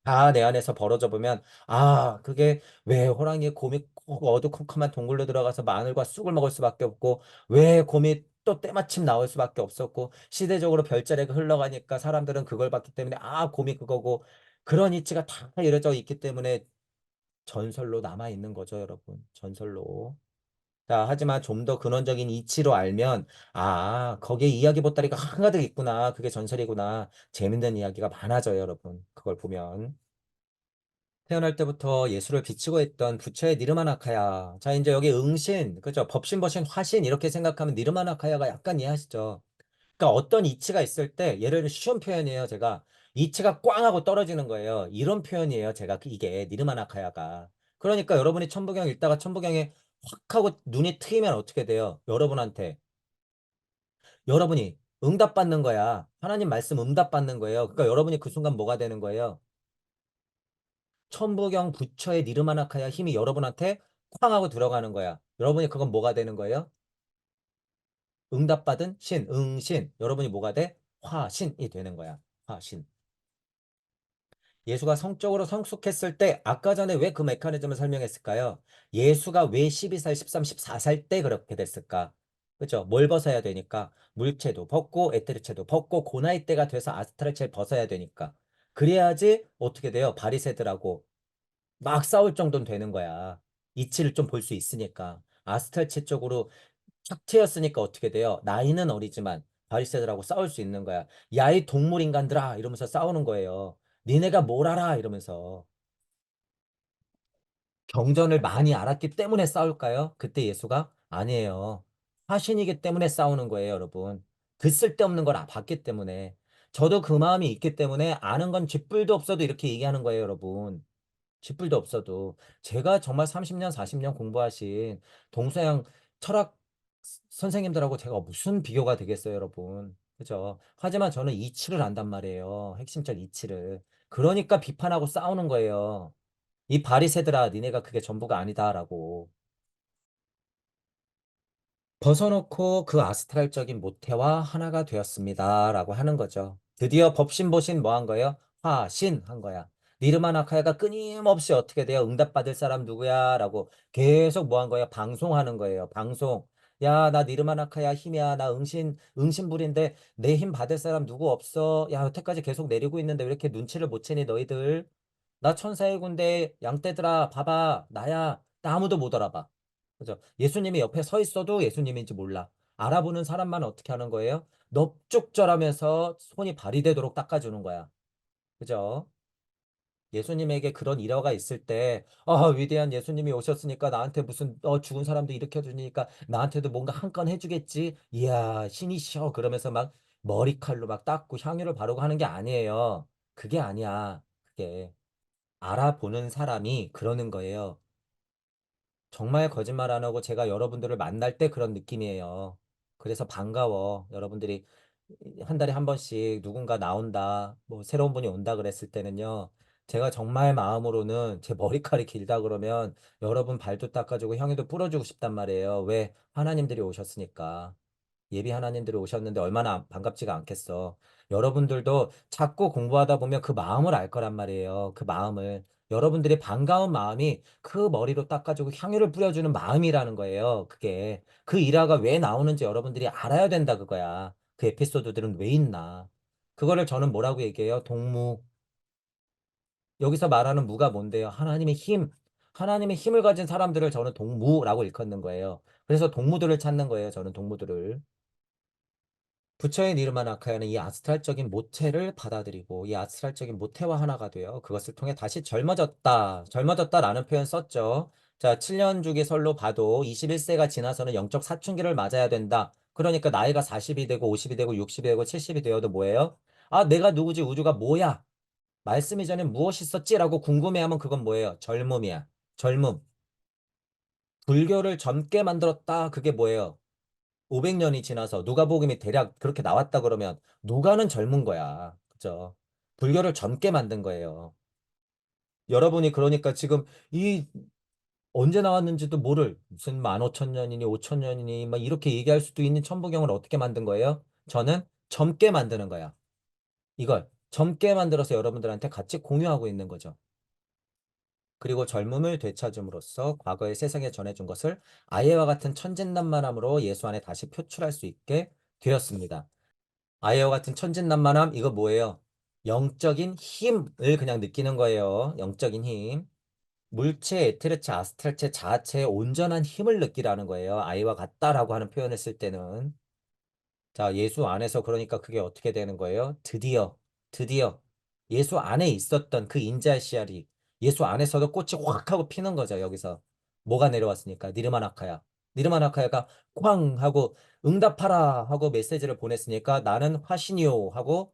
Speaker 1: 다 내 안에서 벌어져 보면 아 그게 왜 호랑이의 곰이 꼭 어두컴컴한 동굴로 들어가서 마늘과 쑥을 먹을 수밖에 없고 왜 곰이 또 때마침 나올 수밖에 없었고 시대적으로 별자리가 흘러가니까 사람들은 그걸 봤기 때문에 아 곰이 그거고 그런 이치가 다 이루어져 있기 때문에 전설로 남아 있는 거죠, 여러분. 전설로. 자, 하지만 좀 더 근원적인 이치로 알면 아 거기에 이야기 보따리가 한가득 있구나. 그게 전설이구나. 재밌는 이야기가 많아져요, 여러분. 그걸 보면. 태어날 때부터 예수를 비추고 있던 부처의 니르마나카야. 자, 이제 여기 응신, 그죠? 법신, 법신, 화신 이렇게 생각하면 니르마나카야가 약간 이해하시죠? 그러니까 어떤 이치가 있을 때, 예를 들어 쉬운 표현이에요, 제가. 이치가 꽝 하고 떨어지는 거예요. 이런 표현이에요, 제가. 이게 니르마나카야가. 그러니까 여러분이 천부경 읽다가 천부경에 확 하고 눈이 트이면 어떻게 돼요? 여러분이 응답받는 거야. 하나님 말씀 응답받는 거예요. 그러니까 여러분이 그 순간 뭐가 되는 거예요? 천부경 부처의 니르마나카야 힘이 여러분한테 쾅 하고 들어가는 거야. 여러분이 그건 뭐가 되는 거예요? 응답받은 신, 응신. 여러분이 뭐가 돼? 화신이 되는 거야. 화신. 예수가 성적으로 성숙했을 때 아까 전에 왜 그 메커니즘을 설명했을까요? 예수가 왜 12살, 13, 14살 때 그렇게 됐을까? 그죠? 뭘 벗어야 되니까 물체도 벗고 에테르체도 벗고 그 나이 때가 돼서 아스트랄체를 벗어야 되니까 그래야지 어떻게 돼요? 바리새들하고 막 싸울 정도는 되는 거야. 이치를 좀 볼 수 있으니까 아스트랄체 쪽으로 착 튀었으니까 어떻게 돼요? 나이는 어리지만 바리새들하고 싸울 수 있는 거야. 야, 이 동물 인간들아 이러면서 싸우는 거예요. 니네가 뭘 알아? 이러면서 경전을 많이 알았기 때문에 싸울까요? 그때 예수가? 아니에요. 화신이기 때문에 싸우는 거예요, 여러분. 그 쓸데없는 걸 봤기 때문에. 저도 그 마음이 있기 때문에 아는 건 쥐뿔도 없어도 이렇게 얘기하는 거예요, 여러분. 쥐뿔도 없어도. 제가 정말 30년, 40년 공부하신 동서양 철학 선생님들하고 제가 무슨 비교가 되겠어요, 여러분. 그죠? 하지만 저는 이치를 안단 말이에요. 핵심적 이치를. 그러니까 비판하고 싸우는 거예요. 이 바리새들아, 니네가 그게 전부가 아니다라고. 벗어놓고 그 아스트랄적인 모태와 하나가 되었습니다라고 하는 거죠. 드디어 법신보신 뭐 한 거예요? 화신 한 거야. 니르마나카야가 끊임없이 어떻게 돼요? 응답받을 사람 누구야? 라고 계속 뭐 한 거예요? 방송하는 거예요. 방송. 야, 나 니르마나카야 힘이야. 나 응신불인데 내 힘 받을 사람 누구 없어? 야, 여태까지 계속 내리고 있는데 왜 이렇게 눈치를 못 채니 너희들? 나 천사의 군대 양떼들아 봐봐 나야. 나 아무도 못 알아봐. 그죠? 예수님이 옆에 서 있어도 예수님인지 몰라. 알아보는 사람만 어떻게 하는 거예요? 넙죽절하면서 손이 발이 되도록 닦아주는 거야. 그죠? 예수님에게 그런 일화가 있을 때, 위대한 예수님이 오셨으니까 나한테 무슨, 죽은 사람도 일으켜주니까 나한테도 뭔가 한 건 해주겠지? 이야, 신이셔. 그러면서 막 머리칼로 막 닦고 향유를 바르고 하는 게 아니에요. 그게 아니야. 그게. 알아보는 사람이 그러는 거예요. 정말 거짓말 안 하고 제가 여러분들을 만날 때 그런 느낌이에요. 그래서 반가워. 여러분들이 한 달에 한 번씩 누군가 나온다, 뭐 새로운 분이 온다 그랬을 때는요. 제가 정말 마음으로는 제 머리칼이 길다 그러면 여러분 발도 닦아주고 향유도 뿌려주고 싶단 말이에요. 왜? 하나님들이 오셨으니까. 예비 하나님들이 오셨는데 얼마나 반갑지가 않겠어. 여러분들도 자꾸 공부하다 보면 그 마음을 알 거란 말이에요. 그 마음을. 여러분들의 반가운 마음이 그 머리로 닦아주고 향유를 뿌려주는 마음이라는 거예요. 그게. 그 일화가 왜 나오는지 여러분들이 알아야 된다 그거야. 그 에피소드들은 왜 있나. 그거를 저는 뭐라고 얘기해요? 동무. 여기서 말하는 무가 뭔데요? 하나님의 힘. 하나님의 힘을 가진 사람들을 저는 동무라고 일컫는 거예요. 그래서 동무들을 찾는 거예요. 저는 동무들을. 부처의 니르마나카야는 이 아스트랄적인 모태를 받아들이고 이 아스트랄적인 모태와 하나가 되어 그것을 통해 다시 젊어졌다. 젊어졌다라는 표현 썼죠. 자, 7년 주기 설로 봐도 21세가 지나서는 영적 사춘기를 맞아야 된다. 그러니까 나이가 40이 되고 50이 되고 60이 되고 70이 되어도 뭐예요? 아, 내가 누구지? 우주가 뭐야? 말씀 이전에 무엇이 있었지라고 궁금해하면 그건 뭐예요? 젊음이야. 젊음. 불교를 젊게 만들었다. 그게 뭐예요? 500년이 지나서 누가복음이 대략 그렇게 나왔다 그러면 누가는 젊은 거야. 그죠? 불교를 젊게 만든 거예요. 여러분이 그러니까 지금 이 언제 나왔는지도 모를 무슨 15,000년이니 5,000년이니 막 이렇게 얘기할 수도 있는 천부경을 어떻게 만든 거예요? 저는 젊게 만드는 거야. 이걸 젊게 만들어서 여러분들한테 같이 공유하고 있는 거죠. 그리고 젊음을 되찾음으로써 과거의 세상에 전해준 것을 아예와 같은 천진난만함으로 예수 안에 다시 표출할 수 있게 되었습니다. 아이와 같은 천진난만함, 이거 뭐예요? 영적인 힘을 그냥 느끼는 거예요. 영적인 힘. 물체, 에테르체, 아스트랄체 자체의 온전한 힘을 느끼라는 거예요. 아이와 같다라고 하는 표현을 쓸 때는. 자, 예수 안에서 그러니까 그게 어떻게 되는 거예요? 드디어 예수 안에 있었던 그 인자의 씨알이 예수 안에서도 꽃이 확 하고 피는 거죠, 여기서. 뭐가 내려왔으니까? 니르마나카야. 니르마나카야가 쾅 하고 응답하라 하고 메시지를 보냈으니까 나는 화신이요 하고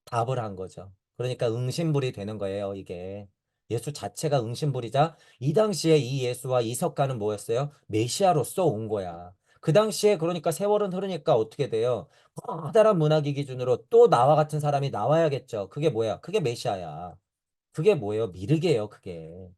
Speaker 1: 답을 한 거죠. 그러니까 응신불이 되는 거예요, 이게. 예수 자체가 응신불이자 이 당시에 이 예수와 이석가는 뭐였어요? 메시아로서 온 거야. 그 당시에 그러니까 세월은 흐르니까 어떻게 돼요? 커다란 문화기 기준으로 또 나와 같은 사람이 나와야겠죠. 그게 뭐야? 그게 메시아야. 그게 뭐예요? 미르게예요, 그게.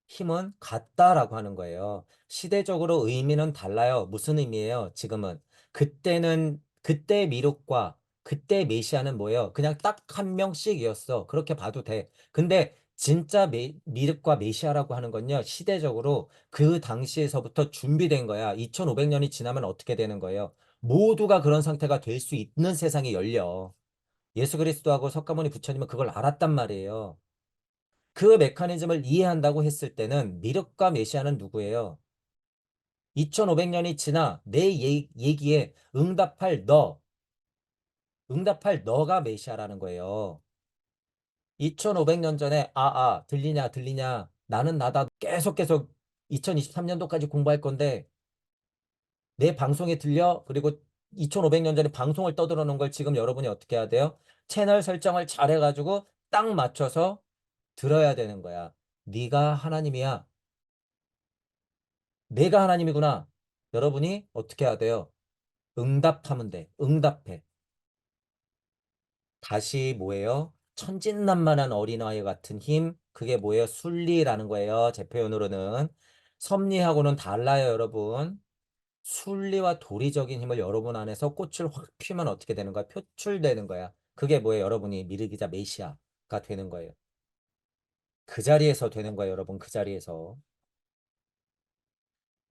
Speaker 1: 힘은 같다라고 하는 거예요. 시대적으로 의미는 달라요. 무슨 의미예요? 지금은. 그때는 그때 미륵과 그때 메시아는 뭐예요? 그냥 딱 한 명씩이었어. 그렇게 봐도 돼. 근데 진짜 미륵과 메시아라고 하는 건요, 시대적으로 그 당시에서부터 준비된 거야. 2500년이 지나면 어떻게 되는 거예요? 모두가 그런 상태가 될 수 있는 세상이 열려. 예수 그리스도하고 석가모니 부처님은 그걸 알았단 말이에요. 그 메커니즘을 이해한다고 했을 때는 미륵과 메시아는 누구예요? 2500년이 지나 내 얘기에 응답할 너가 메시아라는 거예요. 2500년 전에 들리냐 나는 나다 계속 2023년도까지 공부할 건데 내 방송에 들려? 그리고 2500년 전에 방송을 떠들어 놓은 걸 지금 여러분이 어떻게 해야 돼요? 채널 설정을 잘 해가지고 딱 맞춰서 들어야 되는 거야. 네가 하나님이야. 내가 하나님이구나. 여러분이 어떻게 해야 돼요? 응답하면 돼. 응답해. 다시 뭐예요? 천진난만한 어린아이 같은 힘. 그게 뭐예요? 순리라는 거예요. 제 표현으로는. 섭리하고는 달라요, 여러분. 순리와 도리적인 힘을 여러분 안에서 꽃을 확 피우면 어떻게 되는 거야? 표출되는 거야. 그게 뭐예요? 여러분이 미르기자 메시아가 되는 거예요. 그 자리에서 되는 거예요, 여러분. 그 자리에서.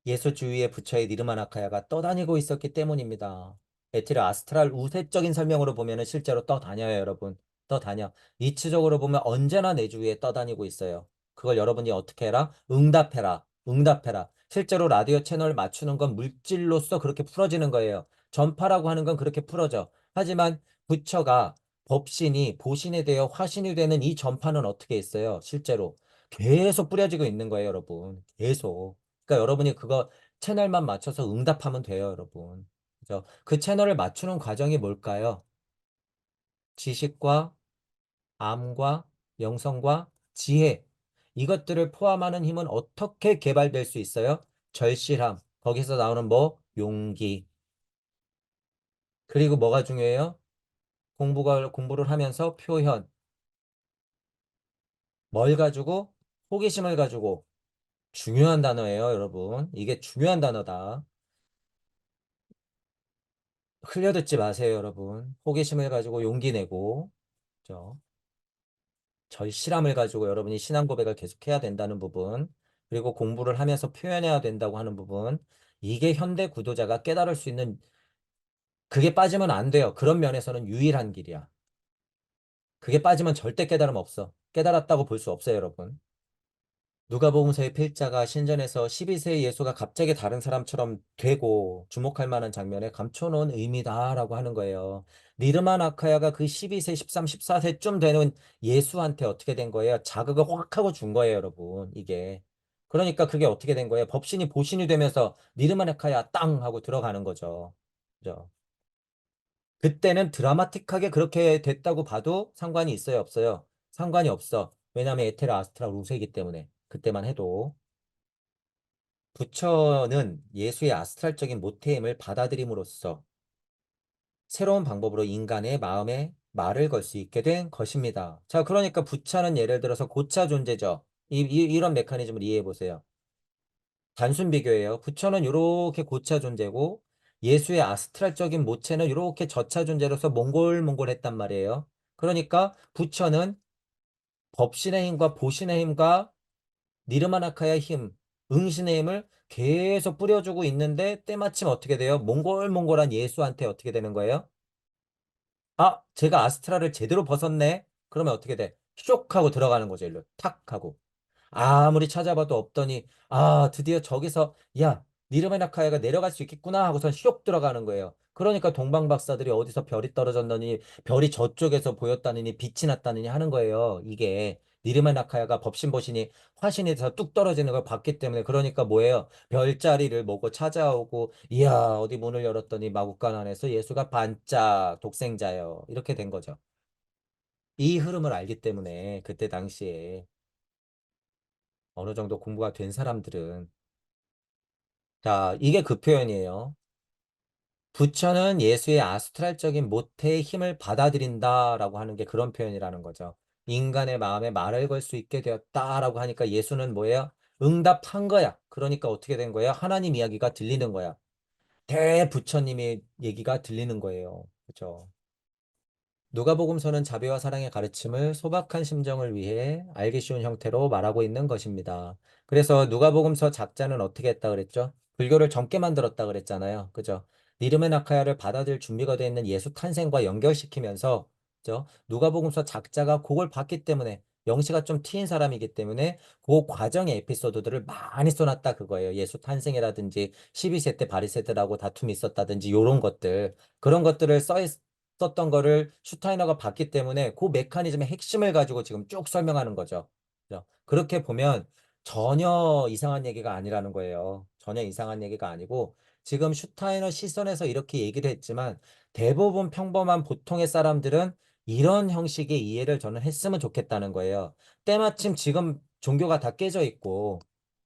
Speaker 1: 예수 주위에 부처의 니르마나카야가 떠다니고 있었기 때문입니다. 에티르 아스트랄 우세적인 설명으로 보면 실제로 떠다녀요, 여러분. 떠다녀. 이치적으로 보면 언제나 내 주위에 떠다니고 있어요. 그걸 여러분이 어떻게 해라? 응답해라. 응답해라. 실제로 라디오 채널 맞추는 건 물질로서 그렇게 풀어지는 거예요. 전파라고 하는 건 그렇게 풀어져. 하지만 부처가 법신이 보신이 되어 화신이 되는 이 전파는 어떻게 있어요? 실제로 계속 뿌려지고 있는 거예요, 여러분. 계속. 그러니까 여러분이 그거 채널만 맞춰서 응답하면 돼요, 여러분. 그죠? 그 채널을 맞추는 과정이 뭘까요? 지식과 암과 영성과 지혜. 이것들을 포함하는 힘은 어떻게 개발될 수 있어요? 절실함. 거기서 나오는 뭐? 용기. 그리고 뭐가 중요해요? 공부를 하면서 표현. 뭘 가지고? 호기심을 가지고. 중요한 단어예요, 여러분. 이게 중요한 단어다. 흘려듣지 마세요, 여러분. 호기심을 가지고 용기 내고, 그죠? 절실함을 가지고 여러분이 신앙 고백을 계속해야 된다는 부분, 그리고 공부를 하면서 표현해야 된다고 하는 부분, 이게 현대 구도자가 깨달을 수 있는, 그게 빠지면 안 돼요. 그런 면에서는 유일한 길이야. 그게 빠지면 절대 깨달음 없어. 깨달았다고 볼 수 없어요, 여러분. 누가복음서의 필자가 신전에서 12세의 예수가 갑자기 다른 사람처럼 되고 주목할 만한 장면에 감춰놓은 의미다라고 하는 거예요. 니르만 아카야가 그 12세, 13, 14세쯤 되는 예수한테 어떻게 된 거예요? 자극을 확 하고 준 거예요, 여러분. 이게. 그러니까 그게 어떻게 된 거예요? 법신이 보신이 되면서 니르만 아카야 땅 하고 들어가는 거죠. 그죠? 그때는 드라마틱하게 그렇게 됐다고 봐도 상관이 있어요, 없어요? 상관이 없어. 왜냐하면 에테르 아스트라 루세이기 때문에. 그때만 해도. 부처는 예수의 아스트랄적인 모태임을 받아들임으로써 새로운 방법으로 인간의 마음에 말을 걸 수 있게 된 것입니다. 자, 그러니까 부처는 예를 들어서 고차 존재죠. 이런 메커니즘을 이해해 보세요. 단순 비교예요. 부처는 이렇게 고차 존재고 예수의 아스트랄적인 모체는 이렇게 저차 존재로서 몽골몽골했단 말이에요. 그러니까 부처는 법신의 힘과 보신의 힘과 니르마나카의 힘, 응신의 힘을 계속 뿌려주고 있는데 때마침 어떻게 돼요? 몽골몽골한 예수한테 어떻게 되는 거예요? 제가 아스트라를 제대로 벗었네? 그러면 어떻게 돼? 쇽 하고 들어가는 거죠, 일로. 탁 하고. 아무리 찾아봐도 없더니, 드디어 저기서, 야, 니르메나카야가 내려갈 수 있겠구나 하고선 쇽 들어가는 거예요. 그러니까 동방박사들이 어디서 별이 떨어졌느니, 별이 저쪽에서 보였다느니, 빛이 났다느니 하는 거예요. 이게. 니르메나카야가 법신보신이 화신이 돼서 뚝 떨어지는 걸 봤기 때문에, 그러니까 뭐예요? 별자리를 보고 찾아오고, 이야, 어디 문을 열었더니 마국간 안에서 예수가 반짝 독생자요. 이렇게 된 거죠. 이 흐름을 알기 때문에, 그때 당시에. 어느 정도 공부가 된 사람들은 자, 이게 그 표현이에요. 부처는 예수의 아스트랄적인 모태의 힘을 받아들인다라고 하는 게 그런 표현이라는 거죠. 인간의 마음에 말을 걸 수 있게 되었다라고 하니까 예수는 뭐예요? 응답한 거야. 그러니까 어떻게 된 거예요? 하나님 이야기가 들리는 거야. 대부처님의 얘기가 들리는 거예요. 그죠? 누가복음서는 자비와 사랑의 가르침을 소박한 심정을 위해 알기 쉬운 형태로 말하고 있는 것입니다. 그래서 누가복음서 작자는 어떻게 했다 그랬죠? 불교를 젊게 만들었다 그랬잖아요. 그죠? 니르메나카야를 받아들일 준비가 되어 있는 예수 탄생과 연결시키면서, 그죠? 누가복음서 작자가 그걸 봤기 때문에, 명시가 좀 트인 사람이기 때문에 그 과정의 에피소드들을 많이 써놨다 그거예요. 예수 탄생이라든지 12세 때 바리새들하고 다툼이 있었다든지 요런 것들, 그런 것들을 썼던 거를 슈타이너가 봤기 때문에 그 메커니즘의 핵심을 가지고 지금 쭉 설명하는 거죠. 그죠? 그렇게 보면 전혀 이상한 얘기가 아니라는 거예요. 전혀 이상한 얘기가 아니고 지금 슈타이너 시선에서 이렇게 얘기를 했지만 대부분 평범한 보통의 사람들은 이런 형식의 이해를 저는 했으면 좋겠다는 거예요. 때마침 지금 종교가 다 깨져 있고,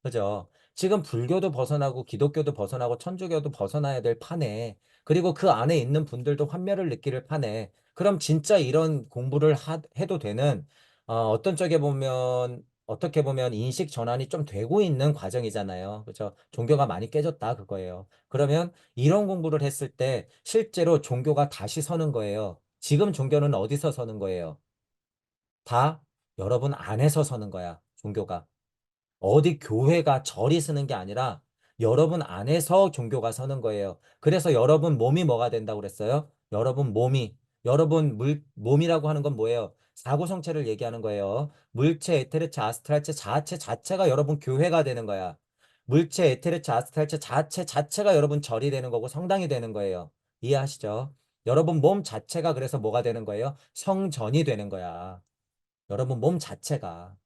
Speaker 1: 그죠? 지금 불교도 벗어나고 기독교도 벗어나고 천주교도 벗어나야 될 판에 그리고 그 안에 있는 분들도 환멸을 느끼를 판에 그럼 진짜 이런 공부를 해도 되는 어떤 쪽에 보면 어떻게 보면 인식 전환이 좀 되고 있는 과정이잖아요. 그렇죠? 종교가 많이 깨졌다 그거예요. 그러면 이런 공부를 했을 때 실제로 종교가 다시 서는 거예요. 지금 종교는 어디서 서는 거예요? 다 여러분 안에서 서는 거야. 종교가. 어디 교회가 절이 서는 게 아니라 여러분 안에서 종교가 서는 거예요. 그래서 여러분 몸이 뭐가 된다고 그랬어요? 여러분 몸이, 여러분 몸이라고 하는 건 뭐예요? 사구성체를 얘기하는 거예요. 물체, 에테르체, 아스트랄체, 자아체 자체가 여러분 교회가 되는 거야. 물체, 에테르체, 아스트랄체 자체 자체가 여러분 절이 되는 거고 성당이 되는 거예요. 이해하시죠? 여러분 몸 자체가 그래서 뭐가 되는 거예요? 성전이 되는 거야. 여러분 몸 자체가.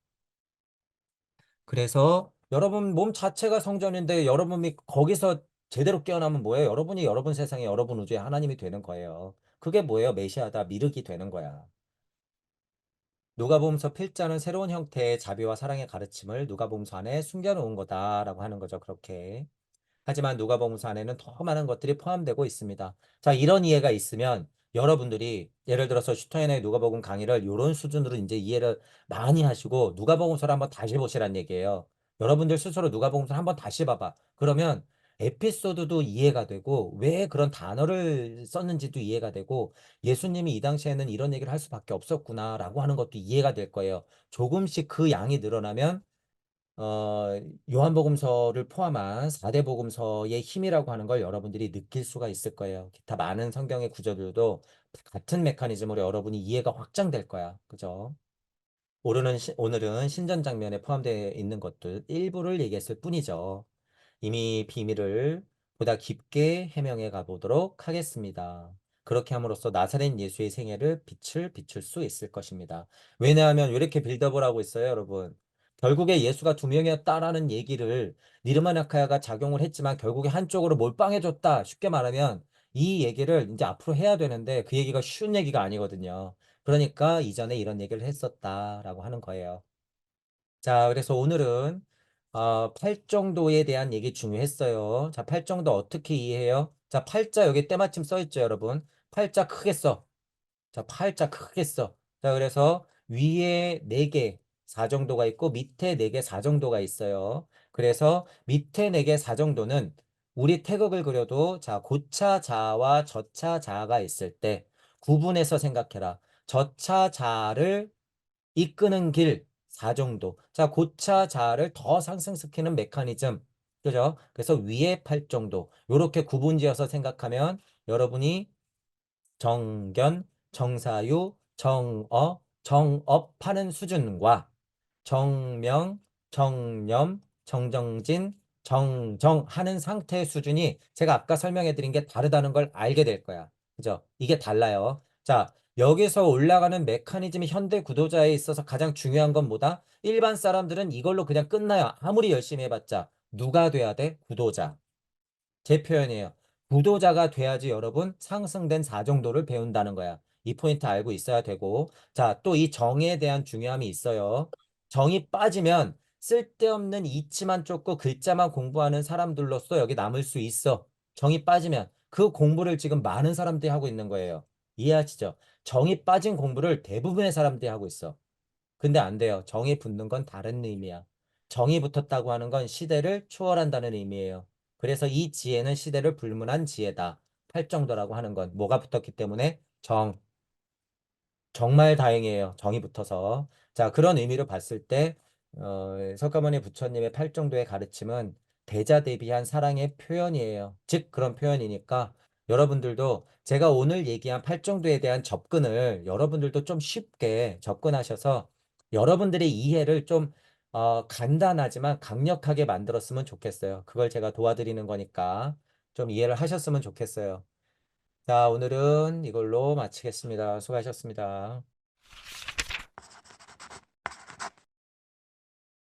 Speaker 1: 그래서 여러분 몸 자체가 성전인데 여러분이 거기서 제대로 깨어나면 뭐예요? 여러분이 여러분 세상에 여러분 우주에 하나님이 되는 거예요. 그게 뭐예요? 메시아다, 미르기 되는 거야. 누가복음서 필자는 새로운 형태의 자비와 사랑의 가르침을 누가복음서 안에 숨겨놓은 거다라고 하는 거죠. 그렇게. 하지만 누가복음서 안에는 더 많은 것들이 포함되고 있습니다. 자, 이런 이해가 있으면 여러분들이 예를 들어서 슈타인의 누가복음 강의를 이런 수준으로 이제 이해를 많이 하시고 누가복음서를 한번 다시 보시란 얘기예요. 여러분들 스스로 누가복음서를 한번 다시 봐봐. 그러면 에피소드도 이해가 되고 왜 그런 단어를 썼는지도 이해가 되고 예수님이 이 당시에는 이런 얘기를 할 수밖에 없었구나라고 하는 것도 이해가 될 거예요. 조금씩 그 양이 늘어나면 요한복음서를 포함한 4대 복음서의 힘이라고 하는 걸 여러분들이 느낄 수가 있을 거예요. 기타 많은 성경의 구조들도 같은 메커니즘으로 여러분이 이해가 확장될 거야. 그죠? 오늘은 신전 장면에 포함되어 있는 것들 일부를 얘기했을 뿐이죠. 이미 비밀을 보다 깊게 해명해 가보도록 하겠습니다. 그렇게 함으로써 나사렛 예수의 생애를 빛을 비출 수 있을 것입니다. 왜냐하면 왜 이렇게 빌드업을 하고 있어요, 여러분? 결국에 예수가 두 명이었다라는 얘기를 니르마나카야가 작용을 했지만 결국에 한쪽으로 몰빵해줬다. 쉽게 말하면 이 얘기를 이제 앞으로 해야 되는데 그 얘기가 쉬운 얘기가 아니거든요. 그러니까 이전에 이런 얘기를 했었다라고 하는 거예요. 자, 그래서 오늘은 팔정도에 대한 얘기 중요했어요. 자, 팔정도 어떻게 이해해요? 자, 팔자 여기 때마침 써 있죠, 여러분. 팔자 크게 써. 자, 팔자 크게 써. 자, 그래서 위에 4개 4정도가 있고 밑에 4개 4정도가 있어요. 그래서 밑에 4개 4정도는 우리 태극을 그려도 자, 고차 자와 저차 자가 있을 때 구분해서 생각해라. 저차 자를 이끄는 길 4정도. 자, 고차 자를 더 상승시키는 메커니즘. 그죠? 그래서 위에 8정도. 요렇게 구분지어서 생각하면 여러분이 정견, 정사유, 정어, 정업하는 수준과 정명, 정념, 정정진, 정정하는 상태의 수준이 제가 아까 설명해 드린 게 다르다는 걸 알게 될 거야. 그죠? 이게 달라요. 자, 여기서 올라가는 메커니즘이 현대 구도자에 있어서 가장 중요한 건 뭐다? 일반 사람들은 이걸로 그냥 끝나요. 아무리 열심히 해봤자. 누가 돼야 돼? 구도자. 제 표현이에요. 구도자가 돼야지 여러분 상승된 4정도를 배운다는 거야. 이 포인트 알고 있어야 되고. 자, 또 이 정에 대한 중요함이 있어요. 정이 빠지면 쓸데없는 이치만 쫓고 글자만 공부하는 사람들로서 여기 남을 수 있어. 정이 빠지면 그 공부를 지금 많은 사람들이 하고 있는 거예요. 이해하시죠? 정이 빠진 공부를 대부분의 사람들이 하고 있어. 근데 안 돼요. 정이 붙는 건 다른 의미야. 정이 붙었다고 하는 건 시대를 초월한다는 의미예요. 그래서 이 지혜는 시대를 불문한 지혜다. 팔정도라고 하는 건 뭐가 붙었기 때문에 정말 다행이에요. 정이 붙어서. 자, 그런 의미로 봤을 때, 석가모니 부처님의 팔정도의 가르침은 대자대비한 사랑의 표현이에요. 즉, 그런 표현이니까 여러분들도 제가 오늘 얘기한 팔정도에 대한 접근을 여러분들도 좀 쉽게 접근하셔서 여러분들의 이해를 좀 간단하지만 강력하게 만들었으면 좋겠어요. 그걸 제가 도와드리는 거니까 좀 이해를 하셨으면 좋겠어요. 자, 오늘은 이걸로 마치겠습니다. 수고하셨습니다.